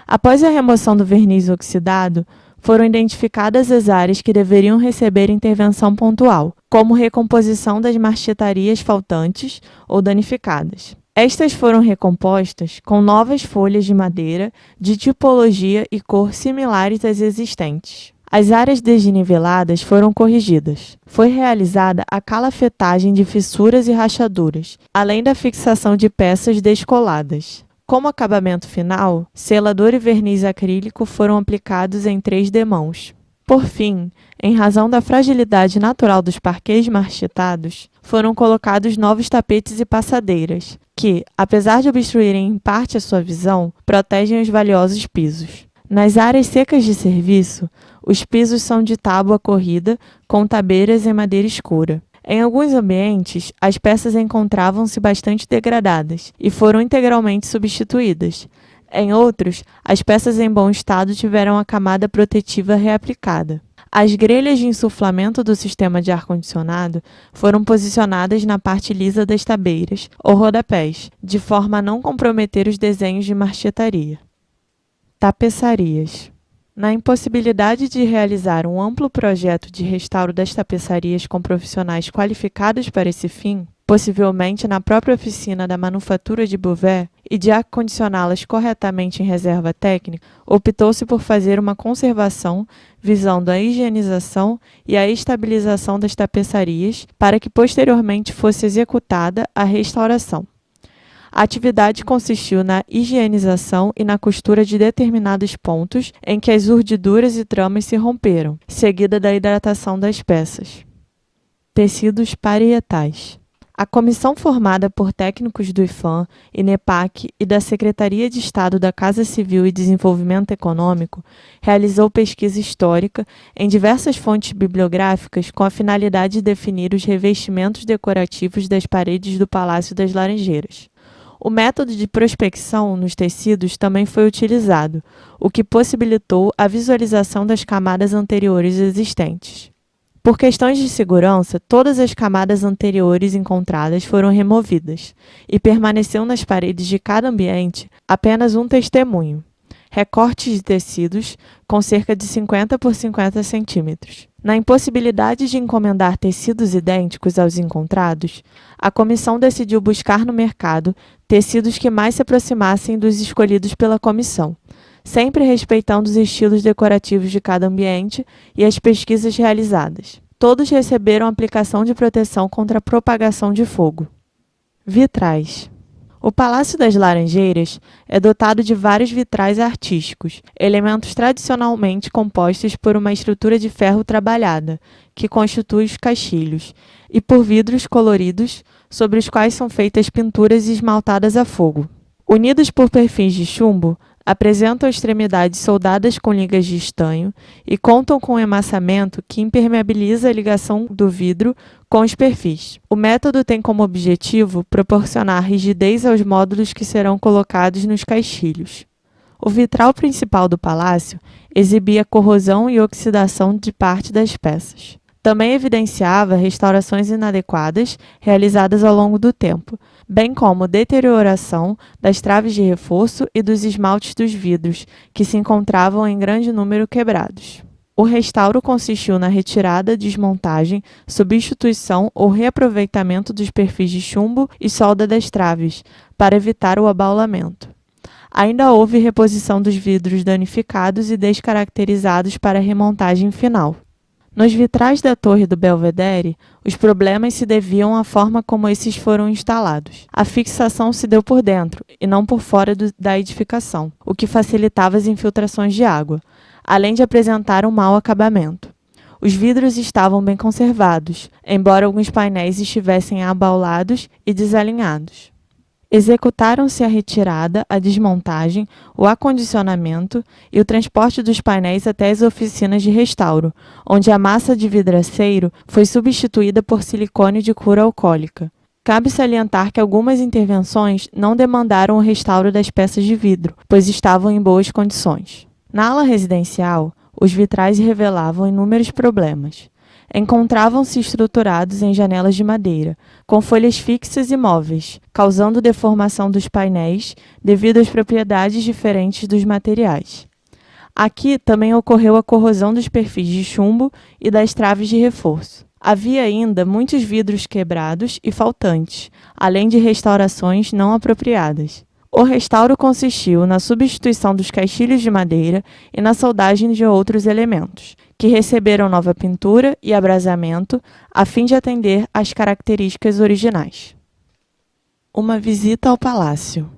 Após a remoção do verniz oxidado, foram identificadas as áreas que deveriam receber intervenção pontual, como recomposição das marchetarias faltantes ou danificadas. Estas foram recompostas com novas folhas de madeira de tipologia e cor similares às existentes. As áreas desniveladas foram corrigidas. Foi realizada a calafetagem de fissuras e rachaduras, além da fixação de peças descoladas. Como acabamento final, selador e verniz acrílico foram aplicados em 3 demãos. Por fim, em razão da fragilidade natural dos parquês marchetados, foram colocados novos tapetes e passadeiras, que, apesar de obstruírem em parte a sua visão, protegem os valiosos pisos. Nas áreas secas de serviço, os pisos são de tábua corrida com tabeiras em madeira escura. Em alguns ambientes, as peças encontravam-se bastante degradadas e foram integralmente substituídas. Em outros, as peças em bom estado tiveram a camada protetiva reaplicada. As grelhas de insuflamento do sistema de ar-condicionado foram posicionadas na parte lisa das tabeiras, ou rodapés, de forma a não comprometer os desenhos de marchetaria. Tapeçarias. Na impossibilidade de realizar um amplo projeto de restauro das tapeçarias com profissionais qualificados para esse fim, possivelmente na própria oficina da Manufatura de Beauvais, e de acondicioná-las corretamente em reserva técnica, optou-se por fazer uma conservação visando a higienização e a estabilização das tapeçarias para que posteriormente fosse executada a restauração. A atividade consistiu na higienização e na costura de determinados pontos em que as urdiduras e tramas se romperam, seguida da hidratação das peças. Tecidos parietais. A comissão formada por técnicos do IPHAN, INEPAC e da Secretaria de Estado da Casa Civil e Desenvolvimento Econômico realizou pesquisa histórica em diversas fontes bibliográficas com a finalidade de definir os revestimentos decorativos das paredes do Palácio das Laranjeiras. O método de prospecção nos tecidos também foi utilizado, o que possibilitou a visualização das camadas anteriores existentes. Por questões de segurança, todas as camadas anteriores encontradas foram removidas, e permaneceu nas paredes de cada ambiente apenas um testemunho: recortes de tecidos com cerca de 50 por 50 centímetros. Na impossibilidade de encomendar tecidos idênticos aos encontrados, a comissão decidiu buscar no mercado tecidos que mais se aproximassem dos escolhidos pela comissão, sempre respeitando os estilos decorativos de cada ambiente e as pesquisas realizadas. Todos receberam aplicação de proteção contra a propagação de fogo. Vitrais. O Palácio das Laranjeiras é dotado de vários vitrais artísticos, elementos tradicionalmente compostos por uma estrutura de ferro trabalhada, que constitui os caixilhos, e por vidros coloridos, sobre os quais são feitas pinturas esmaltadas a fogo. Unidos por perfis de chumbo, apresentam extremidades soldadas com ligas de estanho e contam com um emassamento que impermeabiliza a ligação do vidro com os perfis. O método tem como objetivo proporcionar rigidez aos módulos que serão colocados nos caixilhos. O vitral principal do palácio exibia corrosão e oxidação de parte das peças. Também evidenciava restaurações inadequadas realizadas ao longo do tempo, bem como deterioração das traves de reforço e dos esmaltes dos vidros, que se encontravam em grande número quebrados. O restauro consistiu na retirada, desmontagem, substituição ou reaproveitamento dos perfis de chumbo e solda das traves, para evitar o abaulamento. Ainda houve reposição dos vidros danificados e descaracterizados para a remontagem final. Nos vitrais da Torre do Belvedere, os problemas se deviam à forma como esses foram instalados. A fixação se deu por dentro e não por fora da edificação, o que facilitava as infiltrações de água, além de apresentar um mau acabamento. Os vidros estavam bem conservados, embora alguns painéis estivessem abaulados e desalinhados. Executaram-se a retirada, a desmontagem, o acondicionamento e o transporte dos painéis até as oficinas de restauro, onde a massa de vidraceiro foi substituída por silicone de cura alcoólica. Cabe salientar que algumas intervenções não demandaram o restauro das peças de vidro, pois estavam em boas condições. Na ala residencial, os vitrais revelavam inúmeros problemas. Encontravam-se estruturados em janelas de madeira, com folhas fixas e móveis, causando deformação dos painéis devido às propriedades diferentes dos materiais. Aqui também ocorreu a corrosão dos perfis de chumbo e das traves de reforço. Havia ainda muitos vidros quebrados e faltantes, além de restaurações não apropriadas. O restauro consistiu na substituição dos caixilhos de madeira e na soldagem de outros elementos, que receberam nova pintura e abrasamento a fim de atender às características originais. Uma visita ao palácio.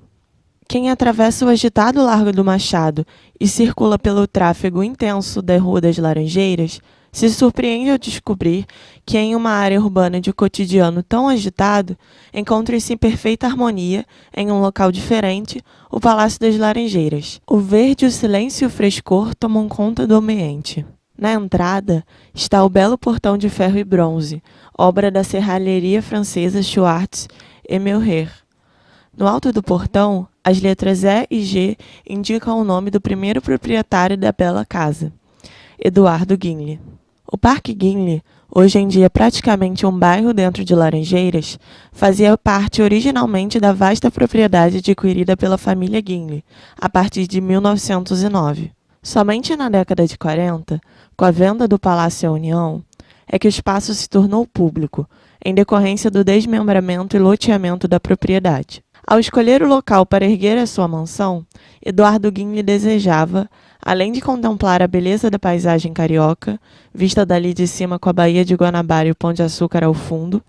Quem atravessa o agitado Largo do Machado e circula pelo tráfego intenso da Rua das Laranjeiras se surpreende ao descobrir que, em uma área urbana de cotidiano tão agitado, encontra-se em perfeita harmonia, em um local diferente, o Palácio das Laranjeiras. O verde, o silêncio e o frescor tomam conta do ambiente. Na entrada está o belo portão de ferro e bronze, obra da serralheria francesa Schwartz et Meulher. No alto do portão, as letras E e G indicam o nome do primeiro proprietário da bela casa, Eduardo Gimli. O Parque Gimli, hoje em dia praticamente um bairro dentro de Laranjeiras, fazia parte originalmente da vasta propriedade adquirida pela família Gimli, a partir de 1909. Somente na década de 40, com a venda do Palácio à União, é que o espaço se tornou público, em decorrência do desmembramento e loteamento da propriedade. Ao escolher o local para erguer a sua mansão, Eduardo Gimli desejava, além de contemplar a beleza da paisagem carioca, vista dali de cima com a Baía de Guanabara e o Pão de Açúcar ao fundo,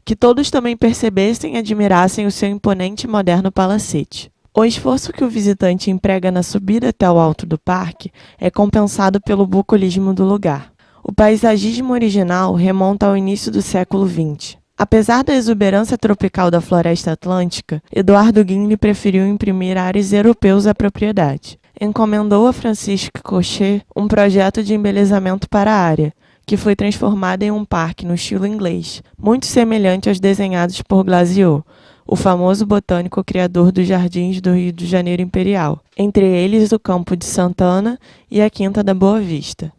que todos também percebessem e admirassem o seu imponente e moderno palacete. O esforço que o visitante emprega na subida até o alto do parque é compensado pelo bucolismo do lugar. O paisagismo original remonta ao início do século XX. Apesar da exuberância tropical da floresta atlântica, Eduardo Gimli preferiu imprimir ares europeus à propriedade. Encomendou a Francisque Cochet um projeto de embelezamento para a área, que foi transformado em um parque no estilo inglês, muito semelhante aos desenhados por Glaziot, o famoso botânico criador dos jardins do Rio de Janeiro Imperial, entre eles o Campo de Santana e a Quinta da Boa Vista.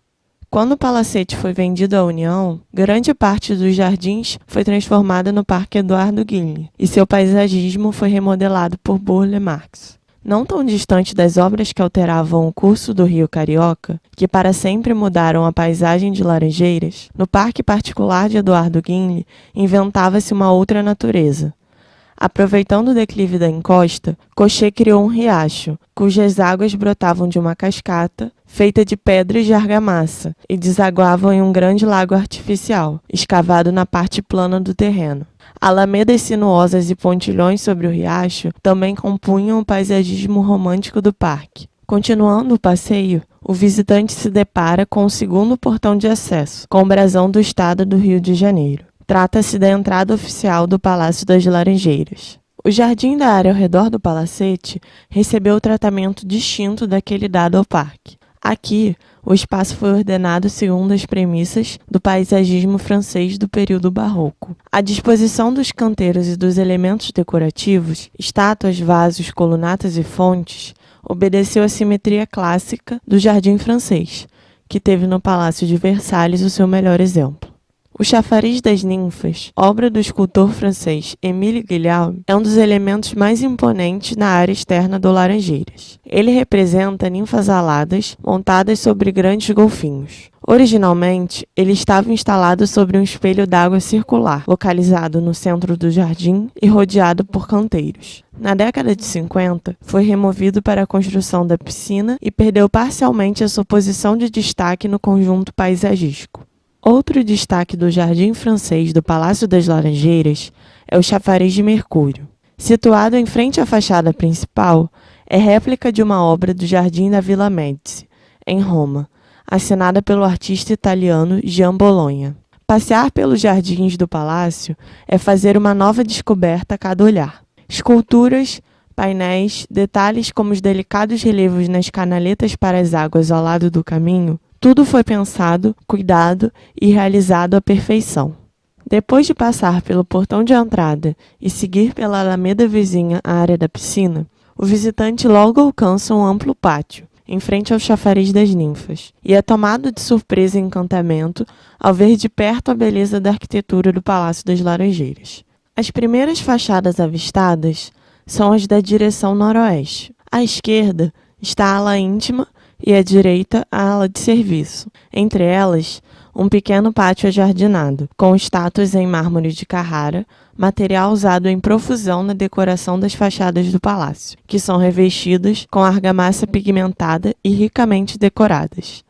Quando o palacete foi vendido à União, grande parte dos jardins foi transformada no Parque Eduardo Gimli, e seu paisagismo foi remodelado por Burle Marx. Não tão distante das obras que alteravam o curso do Rio Carioca, que para sempre mudaram a paisagem de Laranjeiras, no parque particular de Eduardo Gimli inventava-se uma outra natureza. Aproveitando o declive da encosta, Cochet criou um riacho, cujas águas brotavam de uma cascata, feita de pedras de argamassa, e desaguavam em um grande lago artificial, escavado na parte plana do terreno. Alamedas sinuosas e pontilhões sobre o riacho também compunham o paisagismo romântico do parque. Continuando o passeio, o visitante se depara com o segundo portão de acesso, com o brasão do estado do Rio de Janeiro. Trata-se da entrada oficial do Palácio das Laranjeiras. O jardim da área ao redor do palacete recebeu tratamento distinto daquele dado ao parque. Aqui, o espaço foi ordenado segundo as premissas do paisagismo francês do período barroco. A disposição dos canteiros e dos elementos decorativos, estátuas, vasos, colunatas e fontes, obedeceu à simetria clássica do jardim francês, que teve no Palácio de Versalhes o seu melhor exemplo. O chafariz das ninfas, obra do escultor francês Émile Guillaume, é um dos elementos mais imponentes na área externa do Laranjeiras. Ele representa ninfas aladas montadas sobre grandes golfinhos. Originalmente, ele estava instalado sobre um espelho d'água circular, localizado no centro do jardim e rodeado por canteiros. Na década de 50, foi removido para a construção da piscina e perdeu parcialmente a sua posição de destaque no conjunto paisagístico. Outro destaque do Jardim Francês do Palácio das Laranjeiras é o chafariz de Mercúrio. Situado em frente à fachada principal, é réplica de uma obra do Jardim da Villa Médici, em Roma, assinada pelo artista italiano Gian Bologna. Passear pelos jardins do palácio é fazer uma nova descoberta a cada olhar. Esculturas, painéis, detalhes como os delicados relevos nas canaletas para as águas ao lado do caminho, tudo foi pensado, cuidado e realizado à perfeição. Depois de passar pelo portão de entrada e seguir pela alameda vizinha à área da piscina, o visitante logo alcança um amplo pátio, em frente ao chafariz das ninfas, e é tomado de surpresa e encantamento ao ver de perto a beleza da arquitetura do Palácio das Laranjeiras. As primeiras fachadas avistadas são as da direção noroeste. À esquerda está a ala íntima e à direita a ala de serviço. Entre elas, um pequeno pátio ajardinado, com estátuas em mármore de Carrara, material usado em profusão na decoração das fachadas do palácio, que são revestidas com argamassa pigmentada e ricamente decoradas.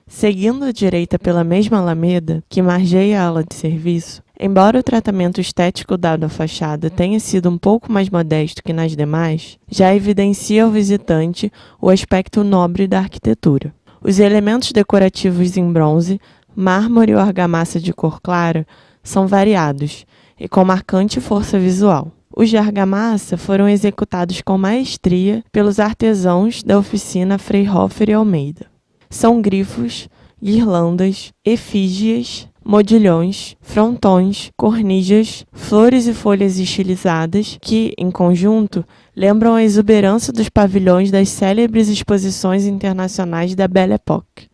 Seguindo à direita pela mesma alameda, que margeia a ala de serviço, embora o tratamento estético dado à fachada tenha sido um pouco mais modesto que nas demais, já evidencia ao visitante o aspecto nobre da arquitetura. Os elementos decorativos em bronze, mármore ou argamassa de cor clara são variados e com marcante força visual. Os de argamassa foram executados com maestria pelos artesãos da oficina Freyhofer e Almeida. São grifos, guirlandas, efígies, modilhões, frontões, cornijas, flores e folhas estilizadas que, em conjunto, lembram a exuberância dos pavilhões das célebres exposições internacionais da Belle Époque.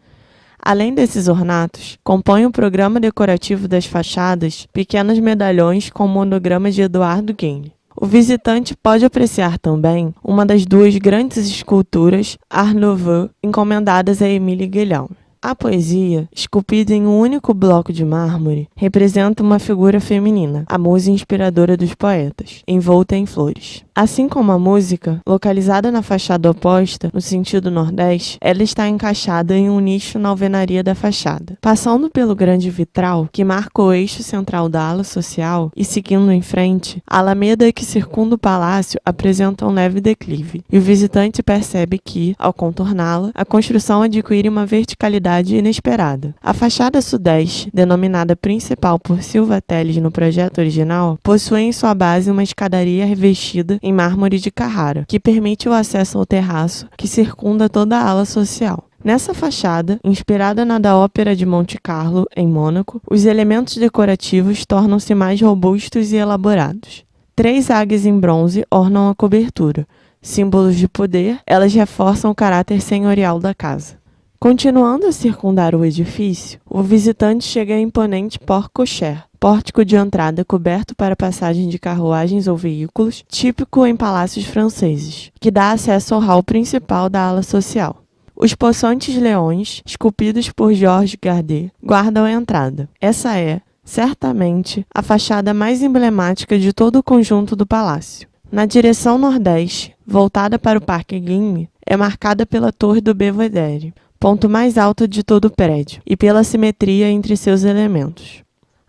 Além desses ornatos, compõem o programa decorativo das fachadas pequenos medalhões com o monograma de Eduardo Guinle. O visitante pode apreciar também uma das duas grandes esculturas Art Nouveau encomendadas a Émile Guillaume. A poesia, esculpida em um único bloco de mármore, representa uma figura feminina, a musa inspiradora dos poetas, envolta em flores. Assim como a música, localizada na fachada oposta, no sentido nordeste, ela está encaixada em um nicho na alvenaria da fachada. Passando pelo grande vitral, que marca o eixo central da ala social, e seguindo em frente, a alameda que circunda o palácio apresenta um leve declive, e o visitante percebe que, ao contorná-la, a construção adquire uma verticalidade inesperada. A fachada sudeste, denominada principal por Silva Telles no projeto original, possui em sua base uma escadaria revestida em mármore de Carrara, que permite o acesso ao terraço que circunda toda a ala social. Nessa fachada, inspirada na da Ópera de Monte Carlo, em Mônaco, os elementos decorativos tornam-se mais robustos e elaborados. 3 águias em bronze ornam a cobertura. Símbolos de poder, elas reforçam o caráter senhorial da casa. Continuando a circundar o edifício, o visitante chega ao imponente porte-cochère, pórtico de entrada coberto para passagem de carruagens ou veículos, típico em palácios franceses, que dá acesso ao hall principal da ala social. Os possantes leões, esculpidos por Georges Gardet, guardam a entrada. Essa é, certamente, a fachada mais emblemática de todo o conjunto do palácio. Na direção nordeste, voltada para o Parque Guigne, é marcada pela Torre do Belvedere, ponto mais alto de todo o prédio, e pela simetria entre seus elementos.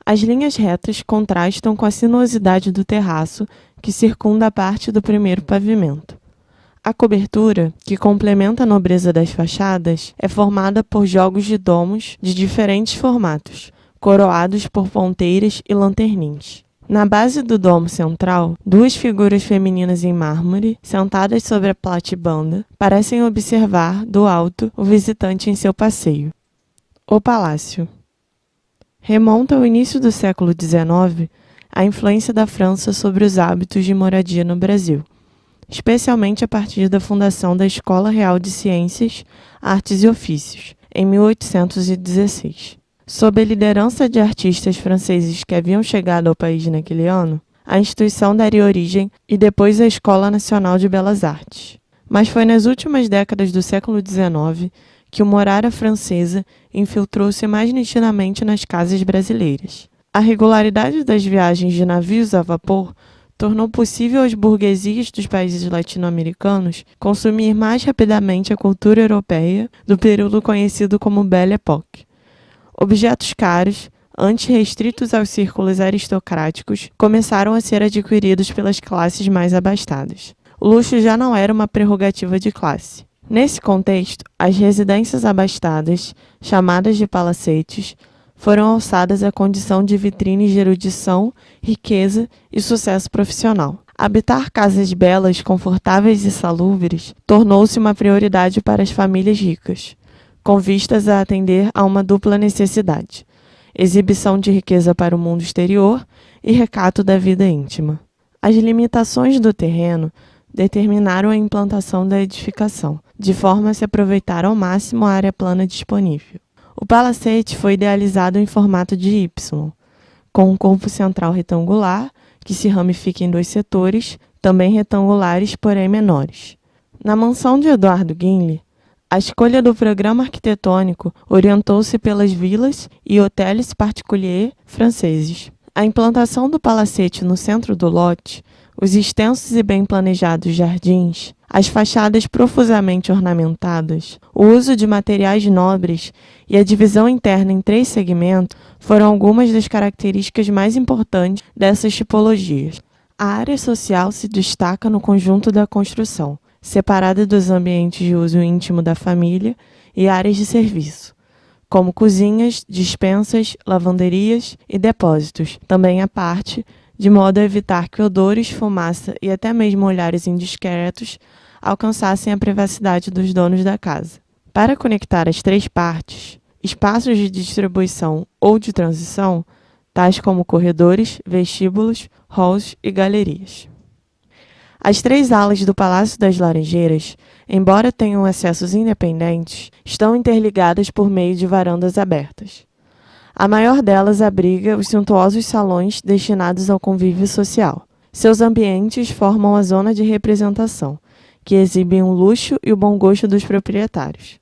As linhas retas contrastam com a sinuosidade do terraço que circunda a parte do primeiro pavimento. A cobertura, que complementa a nobreza das fachadas, é formada por jogos de domos de diferentes formatos, coroados por ponteiras e lanternins. Na base do domo central, 2 figuras femininas em mármore, sentadas sobre a platibanda, parecem observar, do alto, o visitante em seu passeio. O palácio remonta ao início do século XIX a influência da França sobre os hábitos de moradia no Brasil, especialmente a partir da fundação da Escola Real de Ciências, Artes e Ofícios, em 1816. Sob a liderança de artistas franceses que haviam chegado ao país naquele ano, a instituição daria origem e depois à Escola Nacional de Belas Artes. Mas foi nas últimas décadas do século XIX que uma morada francesa infiltrou-se mais nitidamente nas casas brasileiras. A regularidade das viagens de navios a vapor tornou possível às burguesias dos países latino-americanos consumir mais rapidamente a cultura europeia do período conhecido como Belle Époque. Objetos caros, antes restritos aos círculos aristocráticos, começaram a ser adquiridos pelas classes mais abastadas. O luxo já não era uma prerrogativa de classe. Nesse contexto, as residências abastadas, chamadas de palacetes, foram alçadas à condição de vitrines de erudição, riqueza e sucesso profissional. Habitar casas belas, confortáveis e salubres tornou-se uma prioridade para as famílias ricas, com vistas a atender a uma dupla necessidade: exibição de riqueza para o mundo exterior e recato da vida íntima. As limitações do terreno determinaram a implantação da edificação, de forma a se aproveitar ao máximo a área plana disponível. O palacete foi idealizado em formato de Y, com um corpo central retangular, que se ramifica em 2 setores, também retangulares, porém menores. Na mansão de Eduardo Guinle, a escolha do programa arquitetônico orientou-se pelas vilas e hôtels particuliers franceses. A implantação do palacete no centro do lote, os extensos e bem planejados jardins, as fachadas profusamente ornamentadas, o uso de materiais nobres e a divisão interna em 3 segmentos foram algumas das características mais importantes dessas tipologias. A área social se destaca no conjunto da construção, separada dos ambientes de uso íntimo da família e áreas de serviço, como cozinhas, despensas, lavanderias e depósitos, também à parte, de modo a evitar que odores, fumaça e até mesmo olhares indiscretos alcançassem a privacidade dos donos da casa. Para conectar as 3 partes, espaços de distribuição ou de transição, tais como corredores, vestíbulos, halls e galerias. As 3 alas do Palácio das Laranjeiras, embora tenham acessos independentes, estão interligadas por meio de varandas abertas. A maior delas abriga os suntuosos salões destinados ao convívio social. Seus ambientes formam a zona de representação, que exibem o luxo e o bom gosto dos proprietários.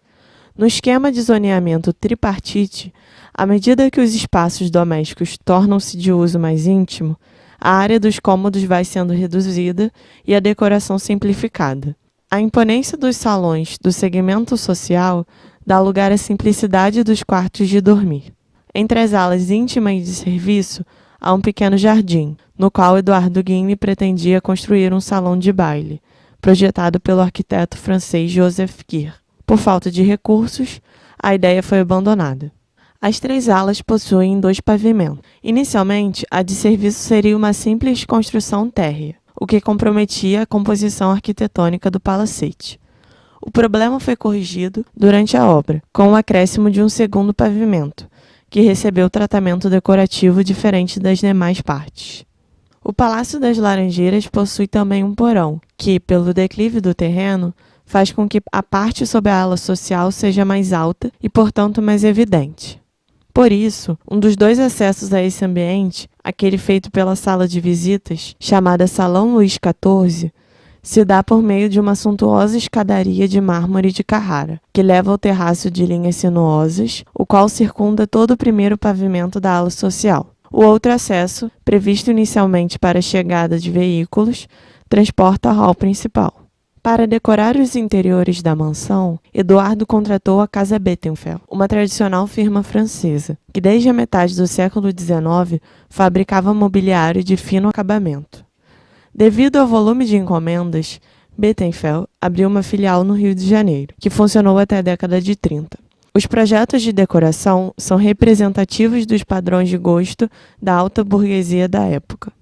No esquema de zoneamento tripartite, à medida que os espaços domésticos tornam-se de uso mais íntimo, a área dos cômodos vai sendo reduzida e a decoração simplificada. A imponência dos salões do segmento social dá lugar à simplicidade dos quartos de dormir. Entre as alas íntima e de serviço, há um pequeno jardim, no qual Eduardo Guinle pretendia construir um salão de baile, projetado pelo arquiteto francês Joseph Guer. Por falta de recursos, a ideia foi abandonada. As 3 alas possuem 2 pavimentos. Inicialmente, a de serviço seria uma simples construção térrea, o que comprometia a composição arquitetônica do palacete. O problema foi corrigido durante a obra, com o acréscimo de um segundo pavimento, que recebeu tratamento decorativo diferente das demais partes. O Palácio das Laranjeiras possui também um porão, que, pelo declive do terreno, faz com que a parte sob a ala social seja mais alta e, portanto, mais evidente. Por isso, um dos 2 acessos a esse ambiente, aquele feito pela sala de visitas, chamada Salão Luís XIV, se dá por meio de uma suntuosa escadaria de mármore de Carrara, que leva ao terraço de linhas sinuosas, o qual circunda todo o primeiro pavimento da ala social. O outro acesso, previsto inicialmente para a chegada de veículos, transporta ao hall principal. Para decorar os interiores da mansão, Eduardo contratou a Casa Bettenfeld, uma tradicional firma francesa, que desde a metade do século XIX fabricava mobiliário de fino acabamento. Devido ao volume de encomendas, Bettenfeld abriu uma filial no Rio de Janeiro, que funcionou até a década de 30. Os projetos de decoração são representativos dos padrões de gosto da alta burguesia da época.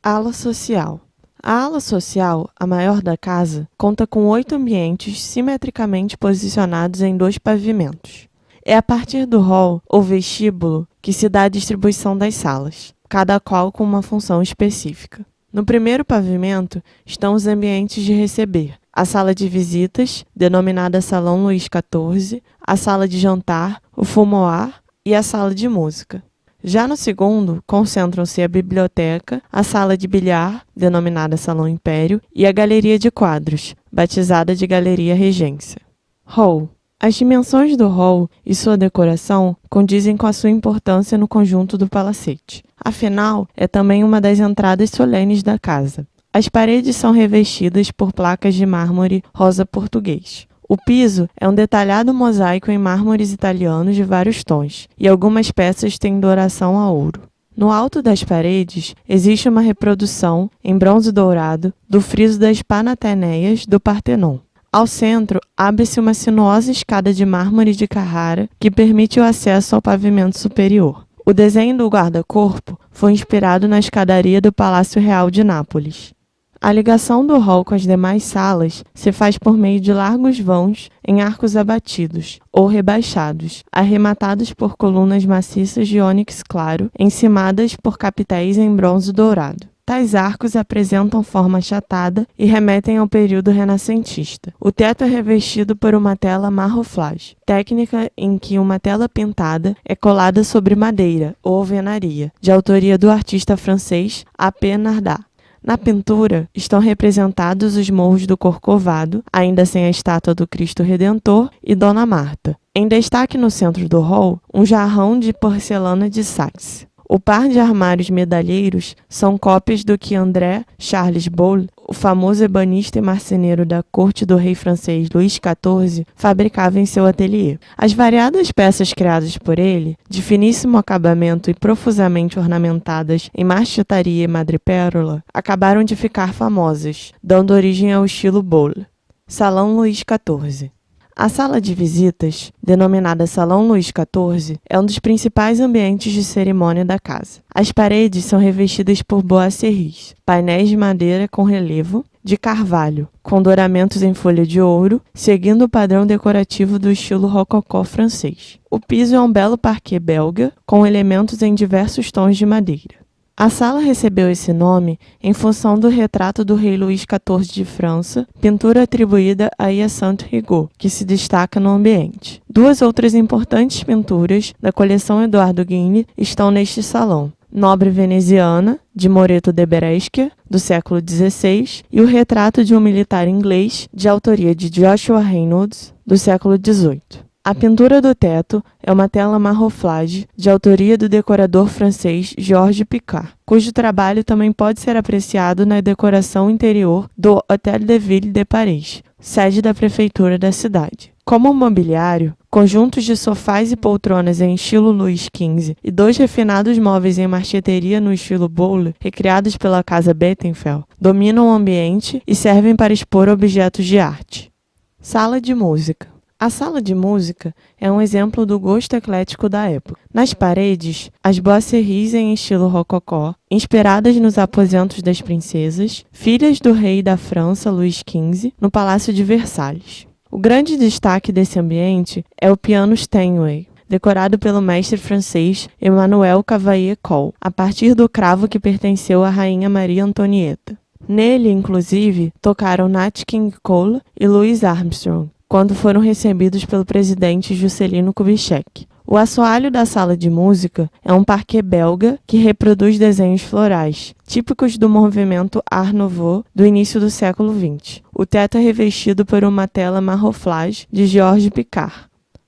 Ala social. A ala social, a maior da casa, conta com 8 ambientes simetricamente posicionados em 2 pavimentos. É a partir do hall, ou vestíbulo, que se dá a distribuição das salas, cada qual com uma função específica. No primeiro pavimento estão os ambientes de receber, a sala de visitas, denominada Salão Luís XIV, a sala de jantar, o fumoir, e a sala de música. Já no segundo, concentram-se a biblioteca, a sala de bilhar, denominada Salão Império, e a galeria de quadros, batizada de Galeria Regência. Hall. As dimensões do hall e sua decoração condizem com a sua importância no conjunto do palacete. Afinal, é também uma das entradas solenes da casa. As paredes são revestidas por placas de mármore rosa português. O piso é um detalhado mosaico em mármores italianos de vários tons, e algumas peças têm douração a ouro. No alto das paredes existe uma reprodução, em bronze dourado, do friso das Panateneias do Partenon. Ao centro, abre-se uma sinuosa escada de mármore de Carrara que permite o acesso ao pavimento superior. O desenho do guarda-corpo foi inspirado na escadaria do Palácio Real de Nápoles. A ligação do hall com as demais salas se faz por meio de largos vãos em arcos abatidos ou rebaixados, arrematados por colunas maciças de ônix claro, encimadas por capitéis em bronze dourado. Tais arcos apresentam forma achatada e remetem ao período renascentista. O teto é revestido por uma tela marroflage, técnica em que uma tela pintada é colada sobre madeira ou alvenaria, de autoria do artista francês A.P. Nardin. Na pintura estão representados os morros do Corcovado, ainda sem a estátua do Cristo Redentor, e Dona Marta. Em destaque no centro do hall, um jarrão de porcelana de Saxe. O par de armários medalheiros são cópias do que André Charles Boulle, o famoso ebanista e marceneiro da corte do rei francês Luís XIV, fabricava em seu ateliê. As variadas peças criadas por ele, de finíssimo acabamento e profusamente ornamentadas em marchetaria e madrepérola, acabaram de ficar famosas, dando origem ao estilo Boulle. Salão Luís XIV. A sala de visitas, denominada Salão Luís XIV, é um dos principais ambientes de cerimônia da casa. As paredes são revestidas por boiseries, painéis de madeira com relevo, de carvalho, com douramentos em folha de ouro, seguindo o padrão decorativo do estilo rococó francês. O piso é um belo parquet belga, com elementos em diversos tons de madeira. A sala recebeu esse nome em função do retrato do rei Luís XIV de França, pintura atribuída a Hyacinthe Rigaud, que se destaca no ambiente. Duas outras importantes pinturas da coleção Eduardo Guigny estão neste salão: Nobre Veneziana, de Moreto de Brescia, do século XVI, e o retrato de um militar inglês, de autoria de Joshua Reynolds, do século XVIII. A pintura do teto é uma tela marroflage, de autoria do decorador francês Georges Picard, cujo trabalho também pode ser apreciado na decoração interior do Hôtel de Ville de Paris, sede da prefeitura da cidade. Como mobiliário, conjuntos de sofás e poltronas em estilo Luís XV e dois refinados móveis em marcheteria no estilo Boulle, recriados pela casa Bettenfeld, dominam o ambiente e servem para expor objetos de arte. Sala de música. A sala de música é um exemplo do gosto eclético da época. Nas paredes, as boiseries em estilo rococó, inspiradas nos aposentos das princesas, filhas do rei da França Luís XV, no Palácio de Versalhes. O grande destaque desse ambiente é o piano Steinway, decorado pelo mestre francês Emmanuel Cavalier-Coll, a partir do cravo que pertenceu à rainha Maria Antonieta. Nele, inclusive, tocaram Nat King Cole e Louis Armstrong, quando foram recebidos pelo presidente Juscelino Kubitschek. O assoalho da sala de música é um parquet belga que reproduz desenhos florais, típicos do movimento Art Nouveau do início do século XX. O teto é revestido por uma tela marroflage de Georges Picard.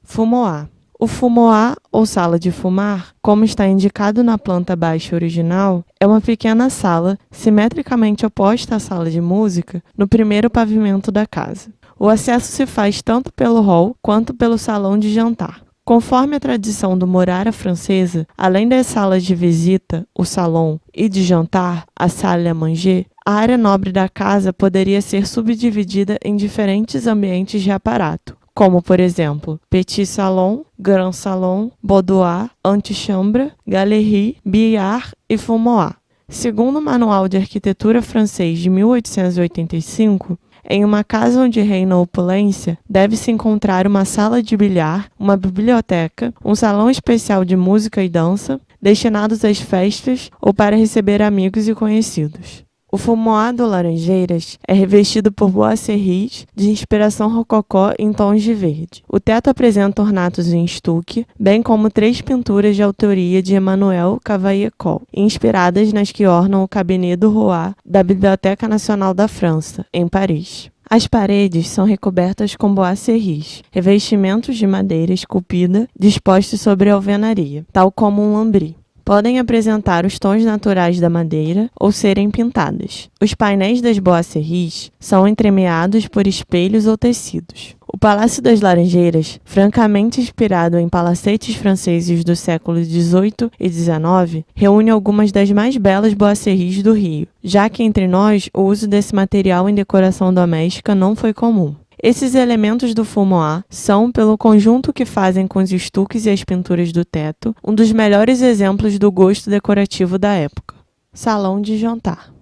Fumoir. O fumoir, ou sala de fumar, como está indicado na planta baixa original, é uma pequena sala, simetricamente oposta à sala de música, no primeiro pavimento da casa. O acesso se faz tanto pelo hall quanto pelo salão de jantar. Conforme a tradição do morara francesa, além das salas de visita, o salão, e de jantar, a salle à manger, a área nobre da casa poderia ser subdividida em diferentes ambientes de aparato, como, por exemplo, petit salon, grand salon, boudoir, antichambre, galerie, billard e fumoir. Segundo o Manual de Arquitetura francês de 1885, em uma casa onde reina a opulência, deve-se encontrar uma sala de bilhar, uma biblioteca, um salão especial de música e dança, destinados às festas ou para receber amigos e conhecidos. O fumoir do Laranjeiras é revestido por bois-serris de inspiração rococó em tons de verde. O teto apresenta ornatos em estuque, bem como 3 pinturas de autoria de Emmanuel Cavaillé-Coll, inspiradas nas que ornam o Cabinet du Roi da Biblioteca Nacional da França, em Paris. As paredes são recobertas com bois-serris, revestimentos de madeira esculpida dispostos sobre a alvenaria, tal como um lambris. Podem apresentar os tons naturais da madeira ou serem pintadas. Os painéis das bois-serris são entremeados por espelhos ou tecidos. O Palácio das Laranjeiras, francamente inspirado em palacetes franceses do século XVIII e XIX, reúne algumas das mais belas bois-serris do Rio, já que entre nós o uso desse material em decoração doméstica não foi comum. Esses elementos do fumoir são, pelo conjunto que fazem com os estuques e as pinturas do teto, um dos melhores exemplos do gosto decorativo da época. Salão de jantar.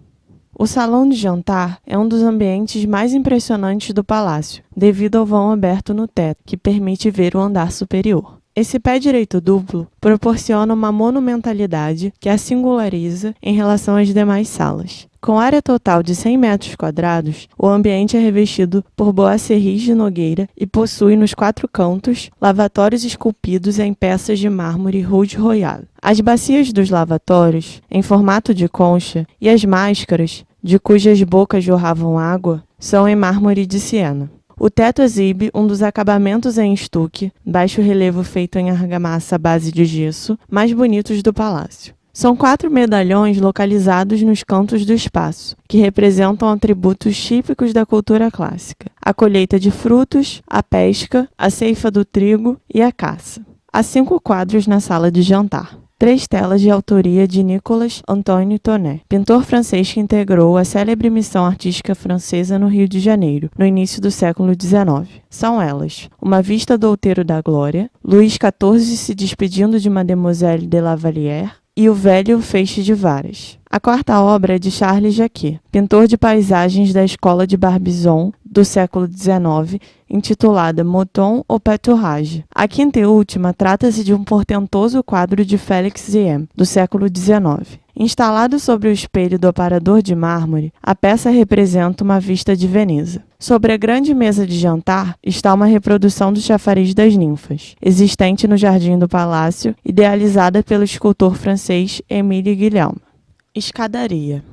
O salão de jantar é um dos ambientes mais impressionantes do palácio, devido ao vão aberto no teto, que permite ver o andar superior. Esse pé direito duplo proporciona uma monumentalidade que a singulariza em relação às demais salas. Com área total de 100 metros quadrados, o ambiente é revestido por bois-serris de nogueira e possui nos 4 cantos lavatórios esculpidos em peças de mármore Rouge Royal. As bacias dos lavatórios, em formato de concha, e as máscaras, de cujas bocas jorravam água, são em mármore de Siena. O teto exibe um dos acabamentos em estuque, baixo relevo feito em argamassa à base de gesso, mais bonitos do palácio. São 4 medalhões localizados nos cantos do espaço, que representam atributos típicos da cultura clássica: a colheita de frutos, a pesca, a ceifa do trigo e a caça. Há 5 quadros na sala de jantar. 3 telas de autoria de Nicolas Antoine Tonnet, pintor francês que integrou a célebre missão artística francesa no Rio de Janeiro, no início do século XIX. São elas: Uma vista do Outeiro da Glória, Luís XIV se despedindo de Mademoiselle de la Vallière e O Velho Feixe de Varas. A 4ª obra é de Charles Jacquet, pintor de paisagens da escola de Barbizon do século XIX, intitulada Mouton au Pâturage. A 5ª e última trata-se de um portentoso quadro de Félix Ziem, do século XIX. Instalado sobre o espelho do aparador de mármore, a peça representa uma vista de Veneza. Sobre a grande mesa de jantar está uma reprodução do chafariz das ninfas, existente no jardim do palácio, idealizada pelo escultor francês Émile Guillaume. Escadaria.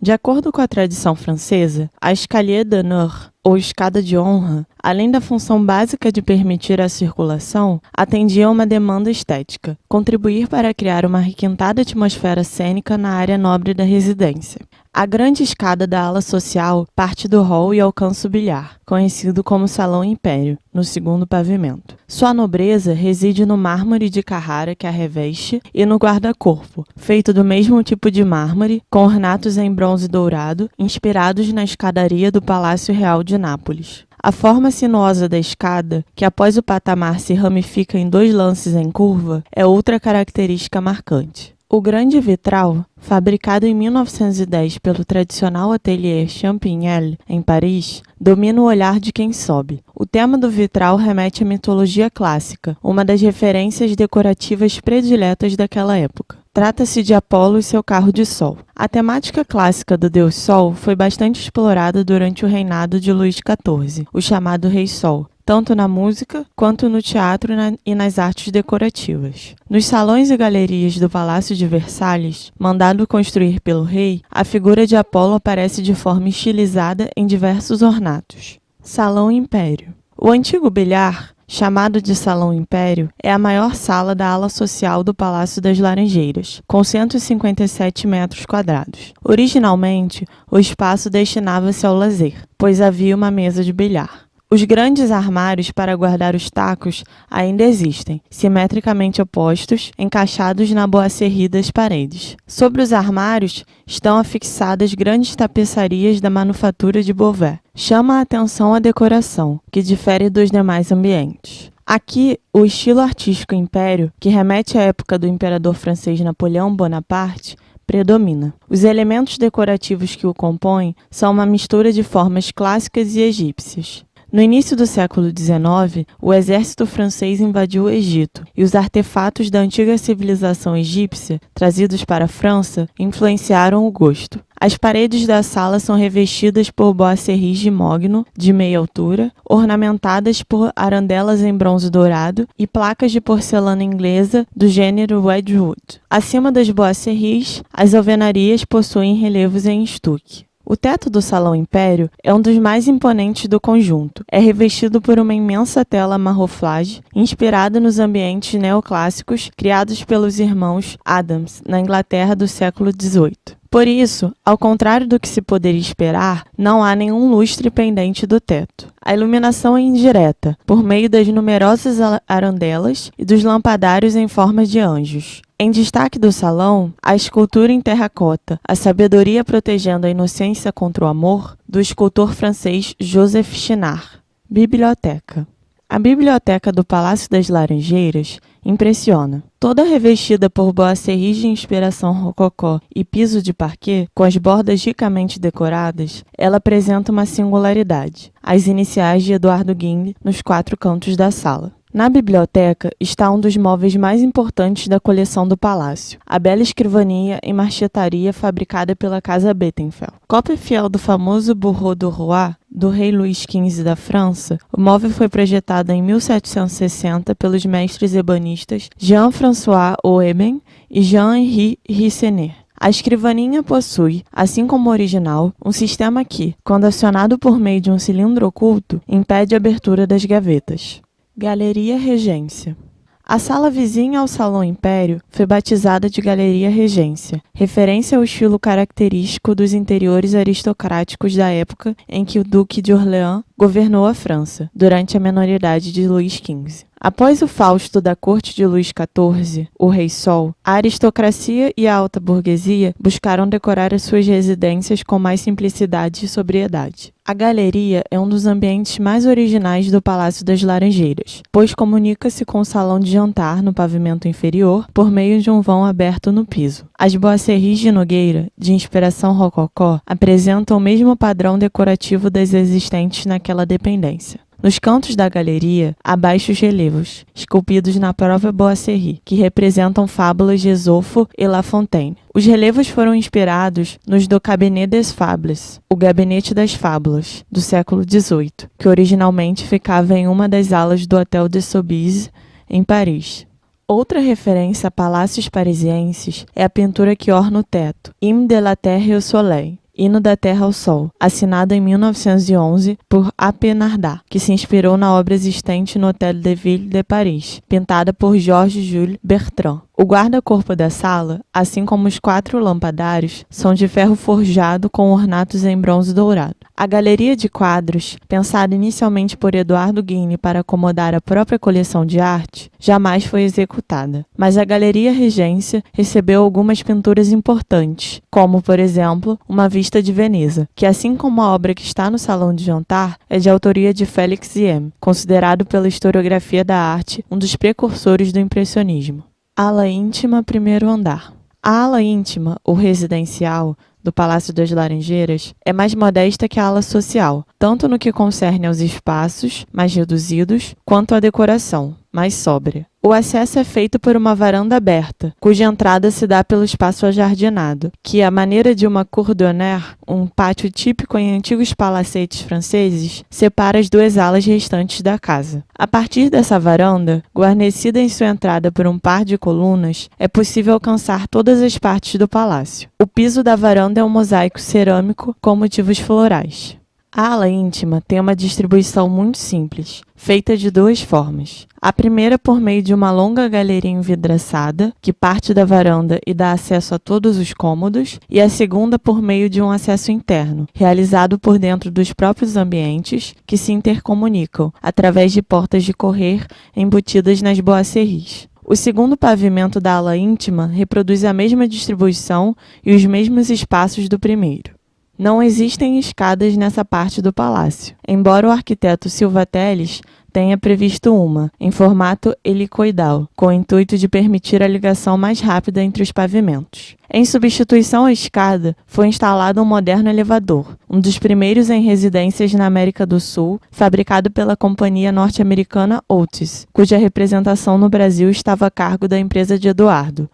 De acordo com a tradição francesa, a escalier d'honneur, ou escada de honra, além da função básica de permitir a circulação, atendia a uma demanda estética: contribuir para criar uma requintada atmosfera cênica na área nobre da residência. A grande escada da ala social parte do hall e alcança o bilhar, conhecido como Salão Império, no 2º pavimento. Sua nobreza reside no mármore de Carrara que a reveste e no guarda-corpo, feito do mesmo tipo de mármore, com ornatos em bronze dourado, inspirados na escadaria do Palácio Real de Nápoles. A forma sinuosa da escada, que após o patamar se ramifica em 2 lances em curva, é outra característica marcante. O grande vitral, fabricado em 1910 pelo tradicional atelier Champignelles, em Paris, domina o olhar de quem sobe. O tema do vitral remete à mitologia clássica, uma das referências decorativas prediletas daquela época. Trata-se de Apolo e seu carro de sol. A temática clássica do Deus Sol foi bastante explorada durante o reinado de Luís XIV, o chamado Rei Sol, tanto na música quanto no teatro e nas artes decorativas. Nos salões e galerias do Palácio de Versalhes, mandado construir pelo rei, a figura de Apolo aparece de forma estilizada em diversos ornatos. Salão Império. O antigo bilhar, chamado de Salão Império, é a maior sala da ala social do Palácio das Laranjeiras, com 157 metros quadrados. Originalmente, o espaço destinava-se ao lazer, pois havia uma mesa de bilhar. Os grandes armários para guardar os tacos ainda existem, simetricamente opostos, encaixados na boiserie das paredes. Sobre os armários estão afixadas grandes tapeçarias da manufatura de Beauvais. Chama a atenção a decoração, que difere dos demais ambientes. Aqui, o estilo artístico império, que remete à época do imperador francês Napoleão Bonaparte, predomina. Os elementos decorativos que o compõem são uma mistura de formas clássicas e egípcias. No início do século XIX, o exército francês invadiu o Egito, e os artefatos da antiga civilização egípcia, trazidos para a França, influenciaram o gosto. As paredes da sala são revestidas por boisseries de mogno, de meia altura, ornamentadas por arandelas em bronze dourado e placas de porcelana inglesa do gênero Wedgwood. Acima das boisseries, as alvenarias possuem relevos em estuque. O teto do Salão Império é um dos mais imponentes do conjunto. É revestido por uma imensa tela marroflage, inspirada nos ambientes neoclássicos criados pelos irmãos Adams na Inglaterra do século XVIII. Por isso, ao contrário do que se poderia esperar, não há nenhum lustre pendente do teto. A iluminação é indireta, por meio das numerosas arandelas e dos lampadários em forma de anjos. Em destaque do salão, a escultura em terracota, A Sabedoria Protegendo a Inocência contra o Amor, do escultor francês Joseph Chénard. Biblioteca. A biblioteca do Palácio das Laranjeiras impressiona. Toda revestida por boisseries de inspiração rococó e piso de parquet, com as bordas ricamente decoradas, ela apresenta uma singularidade: as iniciais de Eduardo Guigny nos 4 cantos da sala. Na biblioteca está um dos móveis mais importantes da coleção do palácio, a bela escrivaninha em marchetaria fabricada pela Casa Bettenfeld. Cópia fiel do famoso Bureau du Roi, do rei Luís XV da França, o móvel foi projetado em 1760 pelos mestres ebanistas Jean-François Hoeben e Jean-Henri Rissenet. A escrivaninha possui, assim como o original, um sistema que, quando acionado por meio de um cilindro oculto, impede a abertura das gavetas. Galeria Regência. A sala vizinha ao Salão Império foi batizada de Galeria Regência, referência ao estilo característico dos interiores aristocráticos da época em que o Duque de Orléans governou a França, durante a menoridade de Luís XV. Após o Fausto da corte de Luís XIV, o Rei Sol, a aristocracia e a alta burguesia buscaram decorar as suas residências com mais simplicidade e sobriedade. A galeria é um dos ambientes mais originais do Palácio das Laranjeiras, pois comunica-se com o salão de jantar no pavimento inferior por meio de um vão aberto no piso. As boisseries de Nogueira, de inspiração rococó, apresentam o mesmo padrão decorativo das existentes naquela dependência. Nos cantos da galeria, há baixos relevos, esculpidos na própria boisserie, que representam fábulas de Esopo e La Fontaine. Os relevos foram inspirados nos do Cabinet des Fables, o Gabinete das Fábulas, do século XVIII, que originalmente ficava em uma das alas do Hotel de Soubise, em Paris. Outra referência a palácios parisienses é a pintura que orna o teto, Hymne de la Terre au Soleil, Hino da Terra ao Sol, assinado em 1911 por A.P. Nardin, que se inspirou na obra existente no Hôtel de Ville de Paris, pintada por Georges-Jules Bertrand. O guarda-corpo da sala, assim como os 4 lampadários, são de ferro forjado com ornatos em bronze dourado. A galeria de quadros, pensada inicialmente por Eduardo Guigny para acomodar a própria coleção de arte, jamais foi executada. Mas a Galeria Regência recebeu algumas pinturas importantes, como, por exemplo, uma vista de Veneza, que, assim como a obra que está no salão de jantar, é de autoria de Félix Iem, considerado pela historiografia da arte um dos precursores do impressionismo. Ala íntima, primeiro andar. A ala íntima, ou residencial, do Palácio das Laranjeiras é mais modesta que a ala social, tanto no que concerne aos espaços, mais reduzidos, quanto à decoração, mais sóbria. O acesso é feito por uma varanda aberta, cuja entrada se dá pelo espaço ajardinado, que, à maneira de uma cour d'honneur, um pátio típico em antigos palacetes franceses, separa as 2 alas restantes da casa. A partir dessa varanda, guarnecida em sua entrada por um par de colunas, é possível alcançar todas as partes do palácio. O piso da varanda é um mosaico cerâmico com motivos florais. A ala íntima tem uma distribuição muito simples, feita de 2 formas. A primeira por meio de uma longa galeria envidraçada, que parte da varanda e dá acesso a todos os cômodos, e a segunda por meio de um acesso interno, realizado por dentro dos próprios ambientes, que se intercomunicam, através de portas de correr embutidas nas boisseries. O segundo pavimento da ala íntima reproduz a mesma distribuição e os mesmos espaços do primeiro. Não existem escadas nessa parte do palácio, embora o arquiteto Silva Telles tenha previsto uma, em formato helicoidal, com o intuito de permitir a ligação mais rápida entre os pavimentos. Em substituição à escada, foi instalado um moderno elevador, um dos primeiros em residências na América do Sul, fabricado pela companhia norte-americana Otis, cuja representação no Brasil estava a cargo da empresa de Eduardo,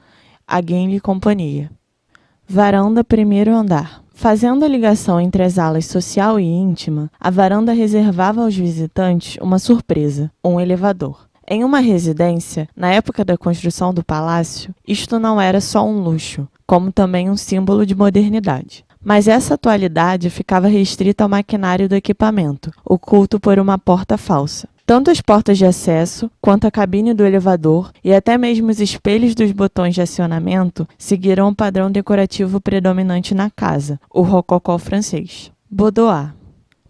a Guinle Companhia. Varanda primeiro andar. Fazendo a ligação entre as alas social e íntima, a varanda reservava aos visitantes uma surpresa, um elevador. Em uma residência, na época da construção do palácio, isto não era só um luxo, como também um símbolo de modernidade. Mas essa atualidade ficava restrita ao maquinário do equipamento, oculto por uma porta falsa. Tanto as portas de acesso, quanto a cabine do elevador e até mesmo os espelhos dos botões de acionamento seguiram o padrão decorativo predominante na casa, o rococó francês. Boudoir.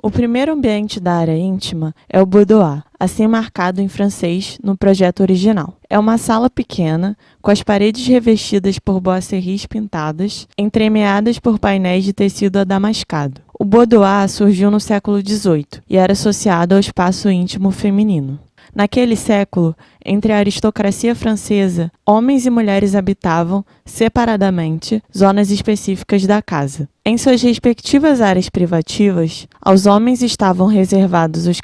O primeiro ambiente da área íntima é o boudoir, assim marcado em francês no projeto original. É uma sala pequena, com as paredes revestidas por boiseries pintadas, entremeadas por painéis de tecido adamascado. O boudoir surgiu no século XVIII e era associado ao espaço íntimo feminino. Naquele século, entre a aristocracia francesa, homens e mulheres habitavam, separadamente, zonas específicas da casa. Em suas respectivas áreas privativas, aos homens estavam reservados os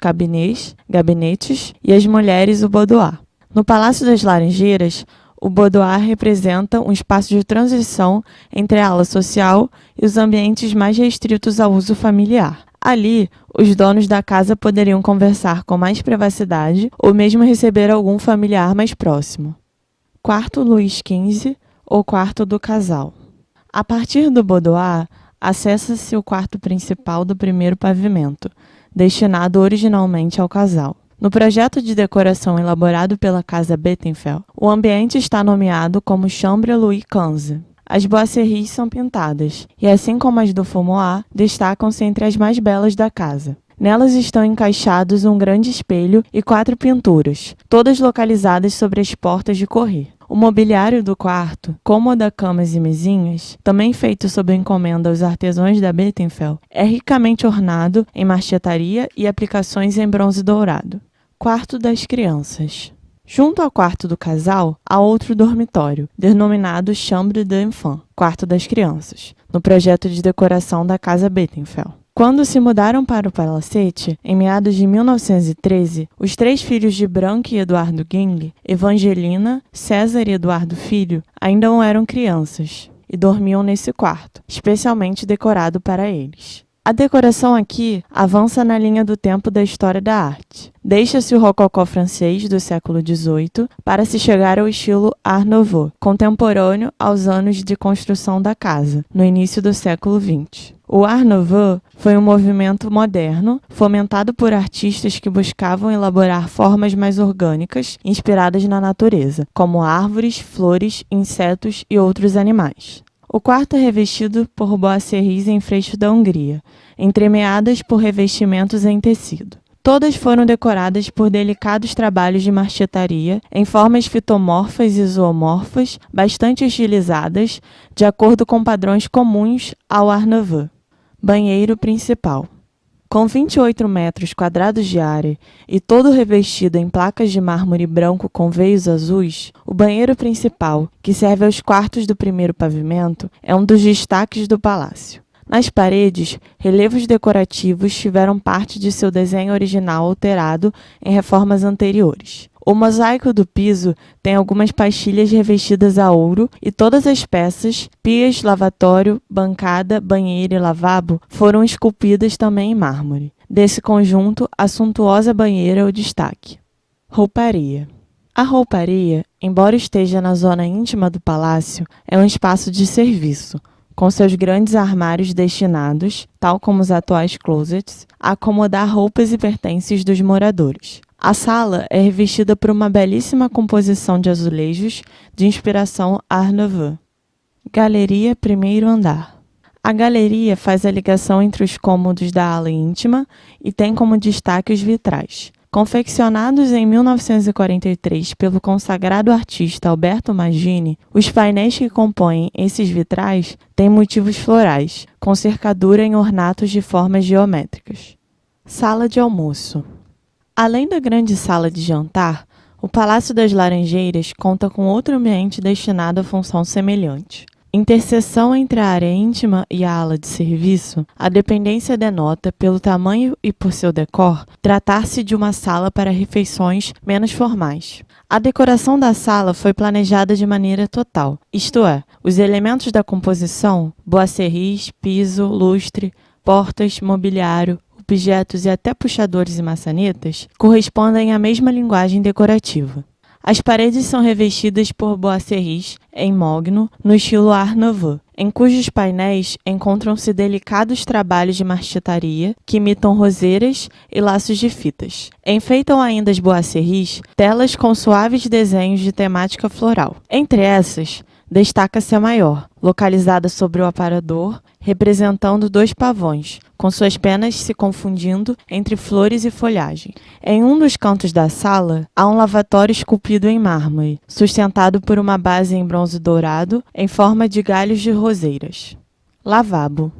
gabinetes, e às mulheres o boudoir. No Palácio das Laranjeiras, o boudoir representa um espaço de transição entre a ala social e os ambientes mais restritos ao uso familiar. Ali, os donos da casa poderiam conversar com mais privacidade ou mesmo receber algum familiar mais próximo. Quarto Luís XV ou quarto do casal. A partir do boudoir, acessa-se o quarto principal do primeiro pavimento, destinado originalmente ao casal. No projeto de decoração elaborado pela Casa Bettenfeld, o ambiente está nomeado como Chambre Louis XV. As boiseries são pintadas, e assim como as do fumoir, destacam-se entre as mais belas da casa. Nelas estão encaixados um grande espelho e 4 pinturas, todas localizadas sobre as portas de correr. O mobiliário do quarto, cômoda, camas e mesinhas, também feito sob encomenda aos artesãos da Bettenfeld, é ricamente ornado em marchetaria e aplicações em bronze dourado. Quarto das crianças. Junto ao quarto do casal, há outro dormitório, denominado Chambre d'Enfant, quarto das crianças, no projeto de decoração da Casa Bettenfeld. Quando se mudaram para o palacete, em meados de 1913, os 3 filhos de Branco e Eduardo Guinle, Evangelina, César e Eduardo Filho, ainda não eram crianças e dormiam nesse quarto, especialmente decorado para eles. A decoração aqui avança na linha do tempo da história da arte. Deixa-se o rococó francês do século XVIII para se chegar ao estilo Art Nouveau, contemporâneo aos anos de construção da casa, no início do século XX. O Art Nouveau foi um movimento moderno, fomentado por artistas que buscavam elaborar formas mais orgânicas, inspiradas na natureza, como árvores, flores, insetos e outros animais. O quarto é revestido por boiseries em freixo da Hungria, entremeadas por revestimentos em tecido. Todas foram decoradas por delicados trabalhos de marchetaria em formas fitomorfas e zoomorfas, bastante estilizadas, de acordo com padrões comuns ao Art Nouveau. Banheiro principal. Com 28 metros quadrados de área e todo revestido em placas de mármore branco com veios azuis, o banheiro principal, que serve aos quartos do primeiro pavimento, é um dos destaques do palácio. Nas paredes, relevos decorativos tiveram parte de seu desenho original alterado em reformas anteriores. O mosaico do piso tem algumas pastilhas revestidas a ouro e todas as peças, pias, lavatório, bancada, banheiro e lavabo, foram esculpidas também em mármore. Desse conjunto, a suntuosa banheira é o destaque. Rouparia. A rouparia, embora esteja na zona íntima do palácio, é um espaço de serviço, com seus grandes armários destinados, tal como os atuais closets, a acomodar roupas e pertences dos moradores. A sala é revestida por uma belíssima composição de azulejos de inspiração Art Nouveau. Galeria primeiro andar. A galeria faz a ligação entre os cômodos da ala íntima e tem como destaque os vitrais. Confeccionados em 1943 pelo consagrado artista Alberto Maggini, os painéis que compõem esses vitrais têm motivos florais, com cercadura em ornatos de formas geométricas. Sala de almoço. Além da grande sala de jantar, o Palácio das Laranjeiras conta com outro ambiente destinado a função semelhante. Interseção entre a área íntima e a ala de serviço, a dependência denota, pelo tamanho e por seu decor, tratar-se de uma sala para refeições menos formais. A decoração da sala foi planejada de maneira total, isto é, os elementos da composição, boiseries, piso, lustre, portas, mobiliário, objetos e até puxadores e maçanetas correspondem à mesma linguagem decorativa. As paredes são revestidas por boiseries em mogno, no estilo Art Nouveau, em cujos painéis encontram-se delicados trabalhos de marchetaria que imitam roseiras e laços de fitas. Enfeitam ainda as boiseries telas com suaves desenhos de temática floral. Entre essas, destaca-se a maior, localizada sobre o aparador, representando 2 pavões, com suas penas se confundindo entre flores e folhagem. Em um dos cantos da sala, há um lavatório esculpido em mármore, sustentado por uma base em bronze dourado, em forma de galhos de roseiras. Lavabo.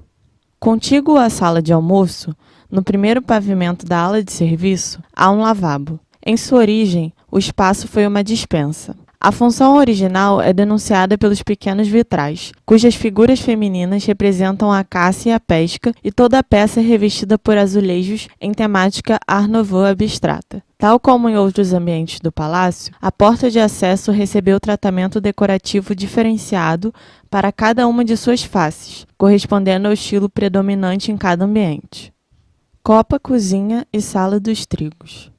Contíguo à sala de almoço, no primeiro pavimento da ala de serviço, há um lavabo. Em sua origem, o espaço foi uma despensa. A função original é denunciada pelos pequenos vitrais, cujas figuras femininas representam a caça e a pesca, e toda a peça é revestida por azulejos em temática Art Nouveau abstrata. Tal como em outros ambientes do palácio, a porta de acesso recebeu tratamento decorativo diferenciado para cada uma de suas faces, correspondendo ao estilo predominante em cada ambiente. Copa, cozinha e sala dos trigos.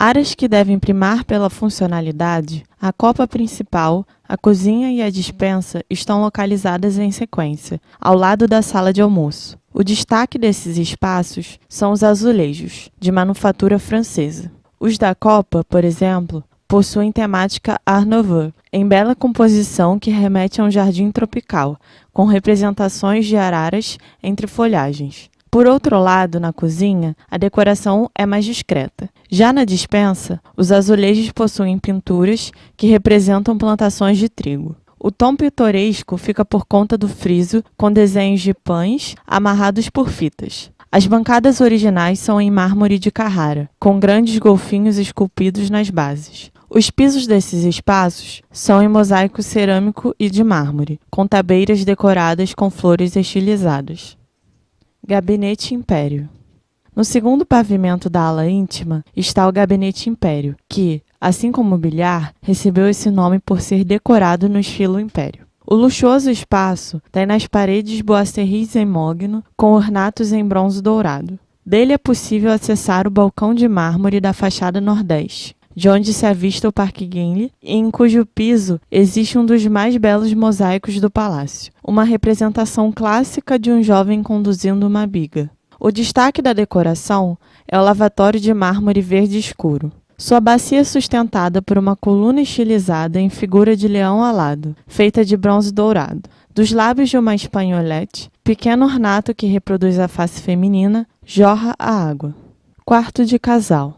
Áreas que devem primar pela funcionalidade, a copa principal, a cozinha e a despensa estão localizadas em sequência, ao lado da sala de almoço. O destaque desses espaços são os azulejos, de manufatura francesa. Os da copa, por exemplo, possuem temática Art Nouveau, em bela composição que remete a um jardim tropical, com representações de araras entre folhagens. Por outro lado, na cozinha, a decoração é mais discreta. Já na despensa, os azulejos possuem pinturas que representam plantações de trigo. O tom pitoresco fica por conta do friso, com desenhos de pães amarrados por fitas. As bancadas originais são em mármore de Carrara, com grandes golfinhos esculpidos nas bases. Os pisos desses espaços são em mosaico cerâmico e de mármore, com tabeiras decoradas com flores estilizadas. Gabinete Império. No segundo pavimento da ala íntima está o Gabinete Império, que, assim como o bilhar, recebeu esse nome por ser decorado no estilo Império. O luxuoso espaço tem nas paredes boiseries em mogno, com ornatos em bronze dourado. Dele é possível acessar o balcão de mármore da fachada nordeste, de onde se avista o Parque Guinle, e em cujo piso existe um dos mais belos mosaicos do palácio, uma representação clássica de um jovem conduzindo uma biga. O destaque da decoração é o lavatório de mármore verde escuro. Sua bacia é sustentada por uma coluna estilizada em figura de leão alado, feita de bronze dourado. Dos lábios de uma espanholete, pequeno ornato que reproduz a face feminina, jorra a água. Quarto de casal.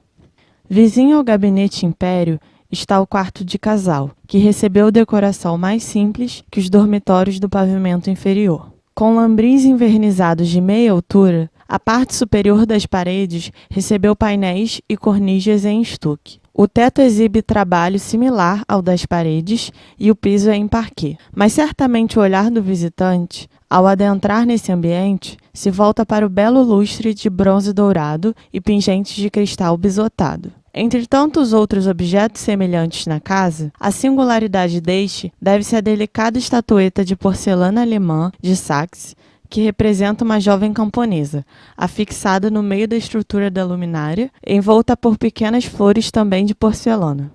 Vizinho ao Gabinete Império está o quarto de casal, que recebeu decoração mais simples que os dormitórios do pavimento inferior. Com lambris envernizados de meia altura, a parte superior das paredes recebeu painéis e cornichas em estuque. O teto exibe trabalho similar ao das paredes e o piso é em parquet. Mas certamente o olhar do visitante, ao adentrar nesse ambiente, se volta para o belo lustre de bronze dourado e pingentes de cristal bisotado. Entre tantos outros objetos semelhantes na casa, a singularidade deste deve-se à delicada estatueta de porcelana alemã de Saxe, que representa uma jovem camponesa, afixada no meio da estrutura da luminária, envolta por pequenas flores também de porcelana.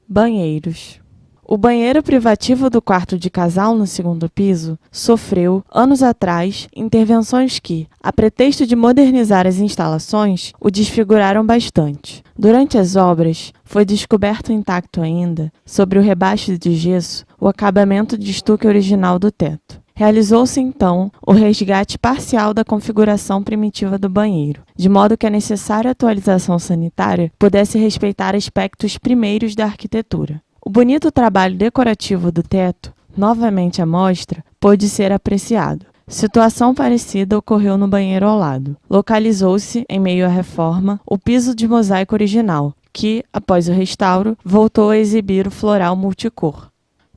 Banheiros. O banheiro privativo do quarto de casal no segundo piso sofreu, anos atrás, intervenções que, a pretexto de modernizar as instalações, o desfiguraram bastante. Durante as obras, foi descoberto intacto ainda, sobre o rebaixo de gesso, o acabamento de estuque original do teto. Realizou-se, então, o resgate parcial da configuração primitiva do banheiro, de modo que a necessária atualização sanitária pudesse respeitar aspectos primeiros da arquitetura. O bonito trabalho decorativo do teto, novamente à mostra, pôde ser apreciado. Situação parecida ocorreu no banheiro ao lado. Localizou-se, em meio à reforma, o piso de mosaico original, que, após o restauro, voltou a exibir o floral multicor.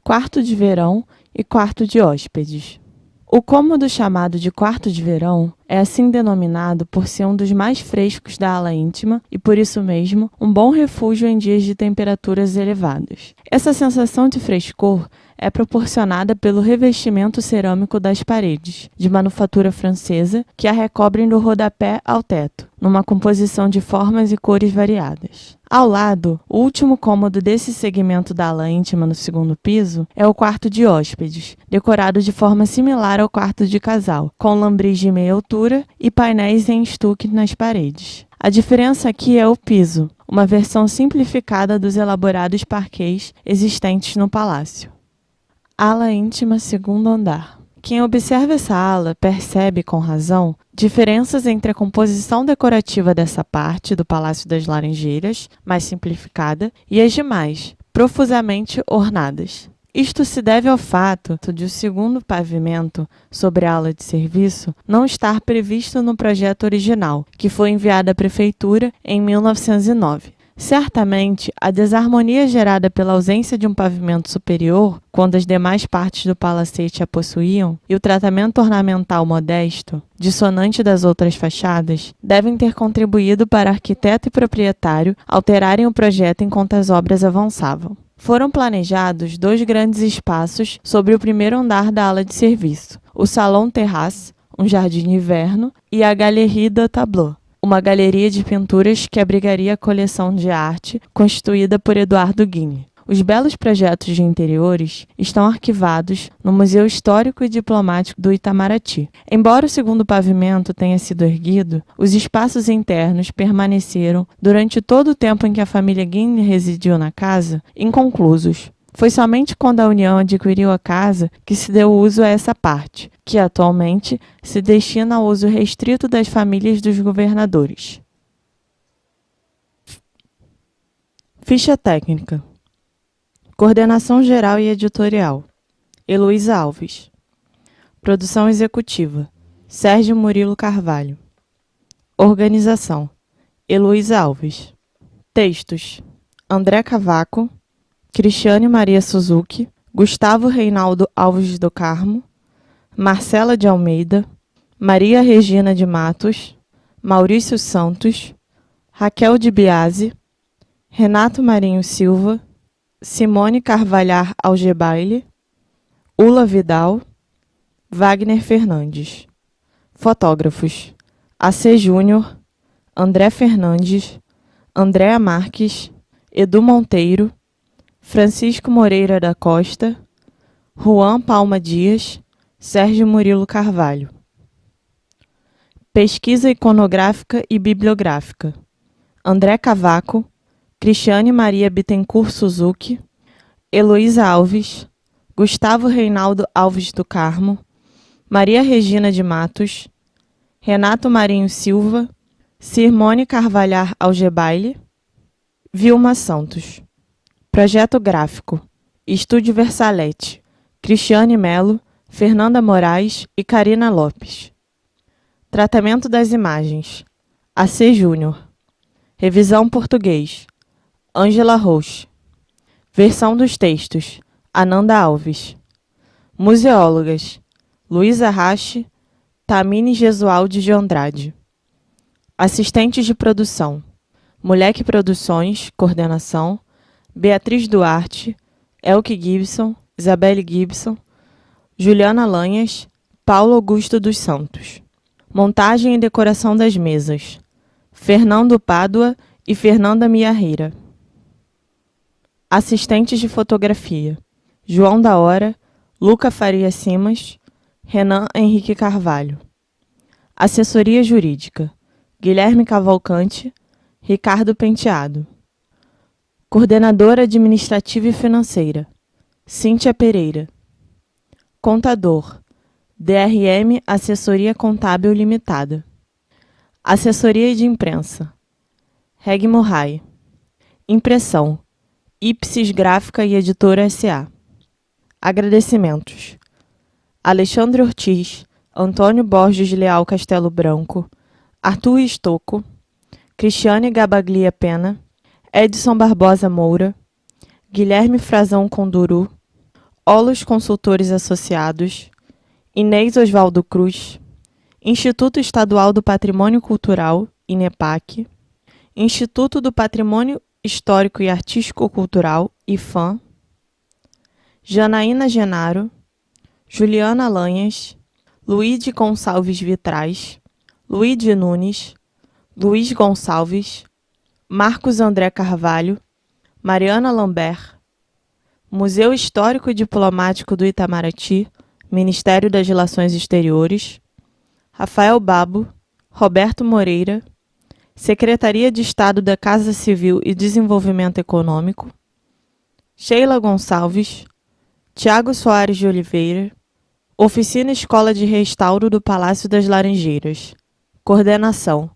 Quarto de verão e quarto de hóspedes. O cômodo chamado de quarto de verão é assim denominado por ser um dos mais frescos da ala íntima e, por isso mesmo, um bom refúgio em dias de temperaturas elevadas. Essa sensação de frescor é proporcionada pelo revestimento cerâmico das paredes, de manufatura francesa, que a recobrem do rodapé ao teto, numa composição de formas e cores variadas. Ao lado, o último cômodo desse segmento da ala íntima no segundo piso é o quarto de hóspedes, decorado de forma similar ao quarto de casal, com lambris de meia altura e painéis em estuque nas paredes. A diferença aqui é o piso, uma versão simplificada dos elaborados parquês existentes no palácio. Ala íntima, segundo andar. Quem observa essa ala percebe, com razão, diferenças entre a composição decorativa dessa parte do Palácio das Laranjeiras, mais simplificada, e as demais, profusamente ornadas. Isto se deve ao fato de o segundo pavimento sobre a ala de serviço não estar previsto no projeto original, que foi enviado à Prefeitura em 1909. Certamente, a desarmonia gerada pela ausência de um pavimento superior, quando as demais partes do palacete a possuíam, e o tratamento ornamental modesto, dissonante das outras fachadas, devem ter contribuído para arquiteto e proprietário alterarem o projeto enquanto as obras avançavam. Foram planejados 2 grandes espaços sobre o primeiro andar da ala de serviço, o Salon Terrasse, um jardim de inverno, e a Galerie de Tableau, uma galeria de pinturas que abrigaria a coleção de arte constituída por Eduardo Guigny. Os belos projetos de interiores estão arquivados no Museu Histórico e Diplomático do Itamaraty. Embora o segundo pavimento tenha sido erguido, os espaços internos permaneceram, durante todo o tempo em que a família Guigny residiu na casa, inconclusos. Foi somente quando a União adquiriu a casa que se deu uso a essa parte, que atualmente se destina ao uso restrito das famílias dos governadores. Ficha técnica. Coordenação geral e editorial. Heloísa Alves. Produção executiva. Sérgio Murilo Carvalho. Organização. Heloísa Alves. Textos. André Cavaco, Cristiane Maria Suzuki, Gustavo Reinaldo Alves do Carmo, Marcela de Almeida, Maria Regina de Matos, Maurício Santos, Raquel de Biasi, Renato Marinho Silva, Simone Carvalhar Algebaile, Ula Vidal, Wagner Fernandes. Fotógrafos: AC Júnior, André Fernandes, Andréa Marques, Edu Monteiro, Francisco Moreira da Costa, Juan Palma Dias, Sérgio Murilo Carvalho. Pesquisa iconográfica e bibliográfica: André Cavaco, Cristiane Maria Bittencourt Suzuki, Heloísa Alves, Gustavo Reinaldo Alves do Carmo, Maria Regina de Matos, Renato Marinho Silva, Simone Carvalhar Algebaile, Vilma Santos. Projeto gráfico: Estúdio Versalete, Cristiane Melo, Fernanda Moraes e Karina Lopes. Tratamento das imagens: AC Júnior. Revisão português: Ângela Roche. Versão dos textos: Ananda Alves. Museólogas: Luísa Rache, Tamine Gesualdi de Andrade. Assistentes de produção: Moleque Produções, coordenação, Beatriz Duarte, Elke Gibson, Isabelle Gibson, Juliana Lanhas, Paulo Augusto dos Santos. Montagem e decoração das mesas: Fernando Pádua e Fernanda Miarreira. Assistentes de fotografia: João da Hora, Luca Faria Simas, Renan Henrique Carvalho. Assessoria jurídica: Guilherme Cavalcante, Ricardo Penteado. Coordenadora administrativa e financeira: Cíntia Pereira. Contador: DRM Assessoria Contábil Limitada. Assessoria de imprensa: Reg Murray. Impressão: Ipsis Gráfica e Editora S.A. Agradecimentos: Alexandre Ortiz, Antônio Borges Leal Castelo Branco, Arthur Estocco, Cristiane Gabaglia Pena, Edson Barbosa Moura, Guilherme Frazão Conduru, Olos Consultores Associados, Inês Osvaldo Cruz, Instituto Estadual do Patrimônio Cultural, INEPAC, Instituto do Patrimônio Histórico e Artístico-Cultural, IFAM, Janaína Genaro, Juliana Lanhas, Luíde Gonçalves Vitrais, Luíde Nunes, Luiz Gonçalves, Marcos André Carvalho, Mariana Lambert, Museu Histórico e Diplomático do Itamaraty, Ministério das Relações Exteriores, Rafael Babo, Roberto Moreira, Secretaria de Estado da Casa Civil e Desenvolvimento Econômico, Sheila Gonçalves, Tiago Soares de Oliveira, Oficina Escola de Restauro do Palácio das Laranjeiras. Coordenação: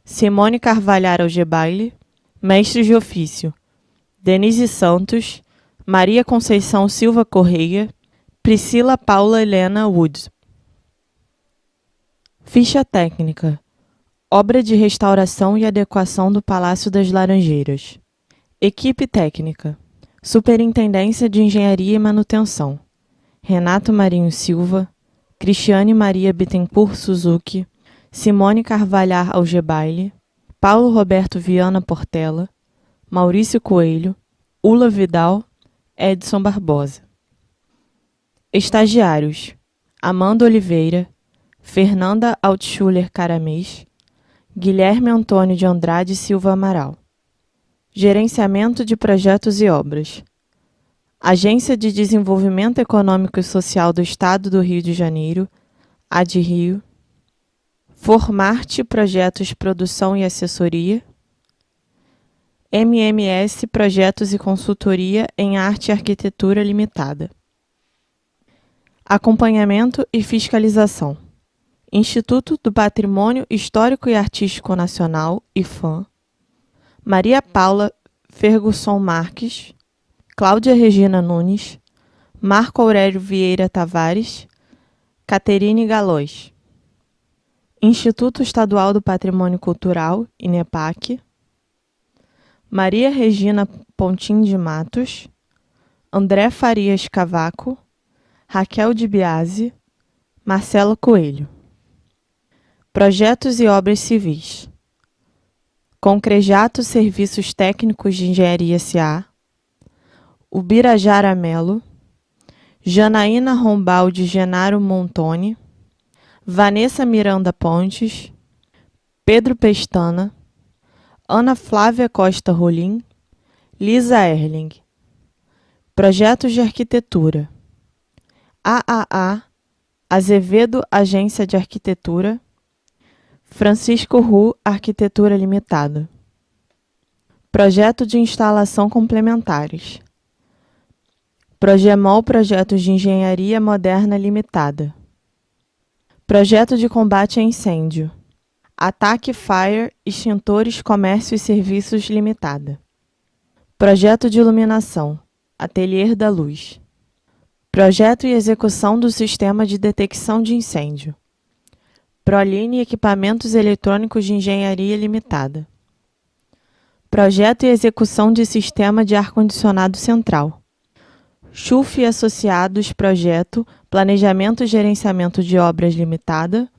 Simone Carvalhar Algebaile, Mestres de Ofício: Denise Santos, Maria Conceição Silva Correia, Priscila Paula Helena Woods. Ficha técnica: Obra de restauração e adequação do Palácio das Laranjeiras. Equipe técnica: Superintendência de Engenharia e Manutenção: Renato Marinho Silva, Cristiane Maria Bittencourt Suzuki, Simone Carvalhar Algebaile, Paulo Roberto Viana Portela, Maurício Coelho, Ula Vidal, Edson Barbosa. Estagiários: Amanda Oliveira, Fernanda Altschuller Caramês, Guilherme Antônio de Andrade Silva Amaral. Gerenciamento de Projetos e Obras: Agência de Desenvolvimento Econômico e Social do Estado do Rio de Janeiro, ADRIO, Formarte Projetos Produção e Assessoria, MMS Projetos e Consultoria em Arte e Arquitetura Limitada. Acompanhamento e Fiscalização: Instituto do Patrimônio Histórico e Artístico Nacional, IFAM, Maria Paula Fergusson Marques, Cláudia Regina Nunes, Marco Aurélio Vieira Tavares, Caterine Galós. Instituto Estadual do Patrimônio Cultural, INEPAC, Maria Regina Pontim de Matos, André Farias Cavaco, Raquel de Biasi, Marcelo Coelho. Projetos e Obras Civis: Concrejato Serviços Técnicos de Engenharia S.A., Ubirajara Melo, Janaína Rombaldi Genaro Montoni, Vanessa Miranda Pontes, Pedro Pestana, Ana Flávia Costa Rolim, Lisa Erling. Projetos de Arquitetura: AAA, Azevedo Agência de Arquitetura, Francisco Ru Arquitetura Limitada. Projeto de Instalação Complementares: Progemol Projetos de Engenharia Moderna Limitada. Projeto de Combate a Incêndio: Ataque Fire Extintores Comércio e Serviços Limitada. Projeto de Iluminação: Atelier da Luz. Projeto e execução do Sistema de Detecção de Incêndio: Proline Equipamentos Eletrônicos de Engenharia Limitada. Projeto e execução de Sistema de Ar-Condicionado Central: Schulf e Associados Projeto, Planejamento e Gerenciamento de Obras Limitada,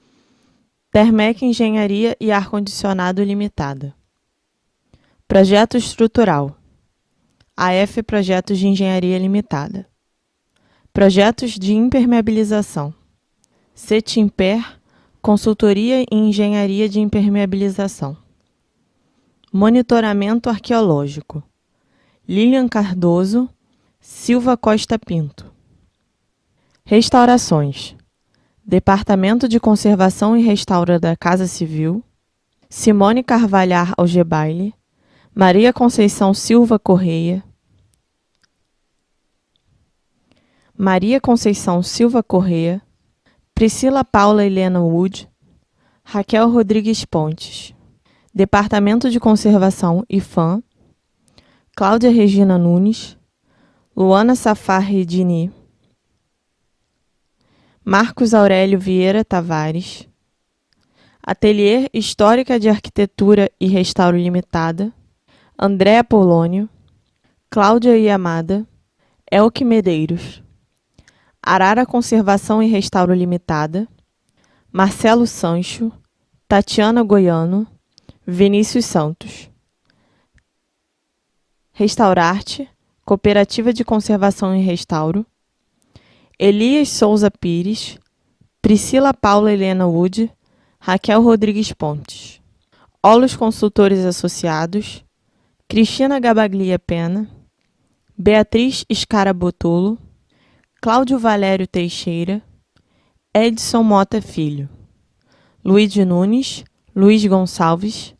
Termec Engenharia e Ar-Condicionado Limitada. Projeto Estrutural: AF Projetos de Engenharia Limitada. Projetos de Impermeabilização: Cetimper, Consultoria em Engenharia de Impermeabilização. Monitoramento Arqueológico: Lilian Cardoso, Silva Costa Pinto. Restaurações: Departamento de Conservação e Restauro da Casa Civil, Simone Carvalhar Algebaile, Maria Conceição Silva Correia, Priscila Paula Helena Wood, Raquel Rodrigues Pontes. Departamento de Conservação IFAM, Cláudia Regina Nunes, Luana Safar Redini, Marcos Aurélio Vieira Tavares, Ateliê Histórica de Arquitetura e Restauro Limitada, André Apolônio, Cláudia Yamada, Elke Medeiros, Arara Conservação e Restauro Limitada, Marcelo Sancho, Tatiana Goiano, Vinícius Santos. Restaurarte, Cooperativa de Conservação e Restauro, Elias Souza Pires, Priscila Paula Helena Wood, Raquel Rodrigues Pontes. Olos Consultores Associados, Cristina Gabaglia Pena, Beatriz Scara Botulo, Cláudio Valério Teixeira, Edson Mota Filho, Luíde Nunes, Luiz Gonçalves.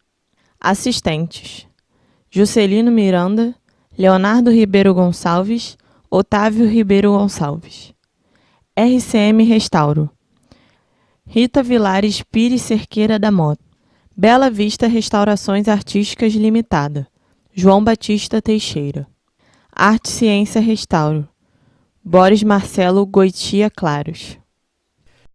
Assistentes: Juscelino Miranda, Leonardo Ribeiro Gonçalves, Otávio Ribeiro Gonçalves. RCM Restauro: Rita Vilares Pires Cerqueira da Mota. Bela Vista Restaurações Artísticas Limitada, João Batista Teixeira. Arte Ciência Restauro: Boris Marcelo Goitia Claros.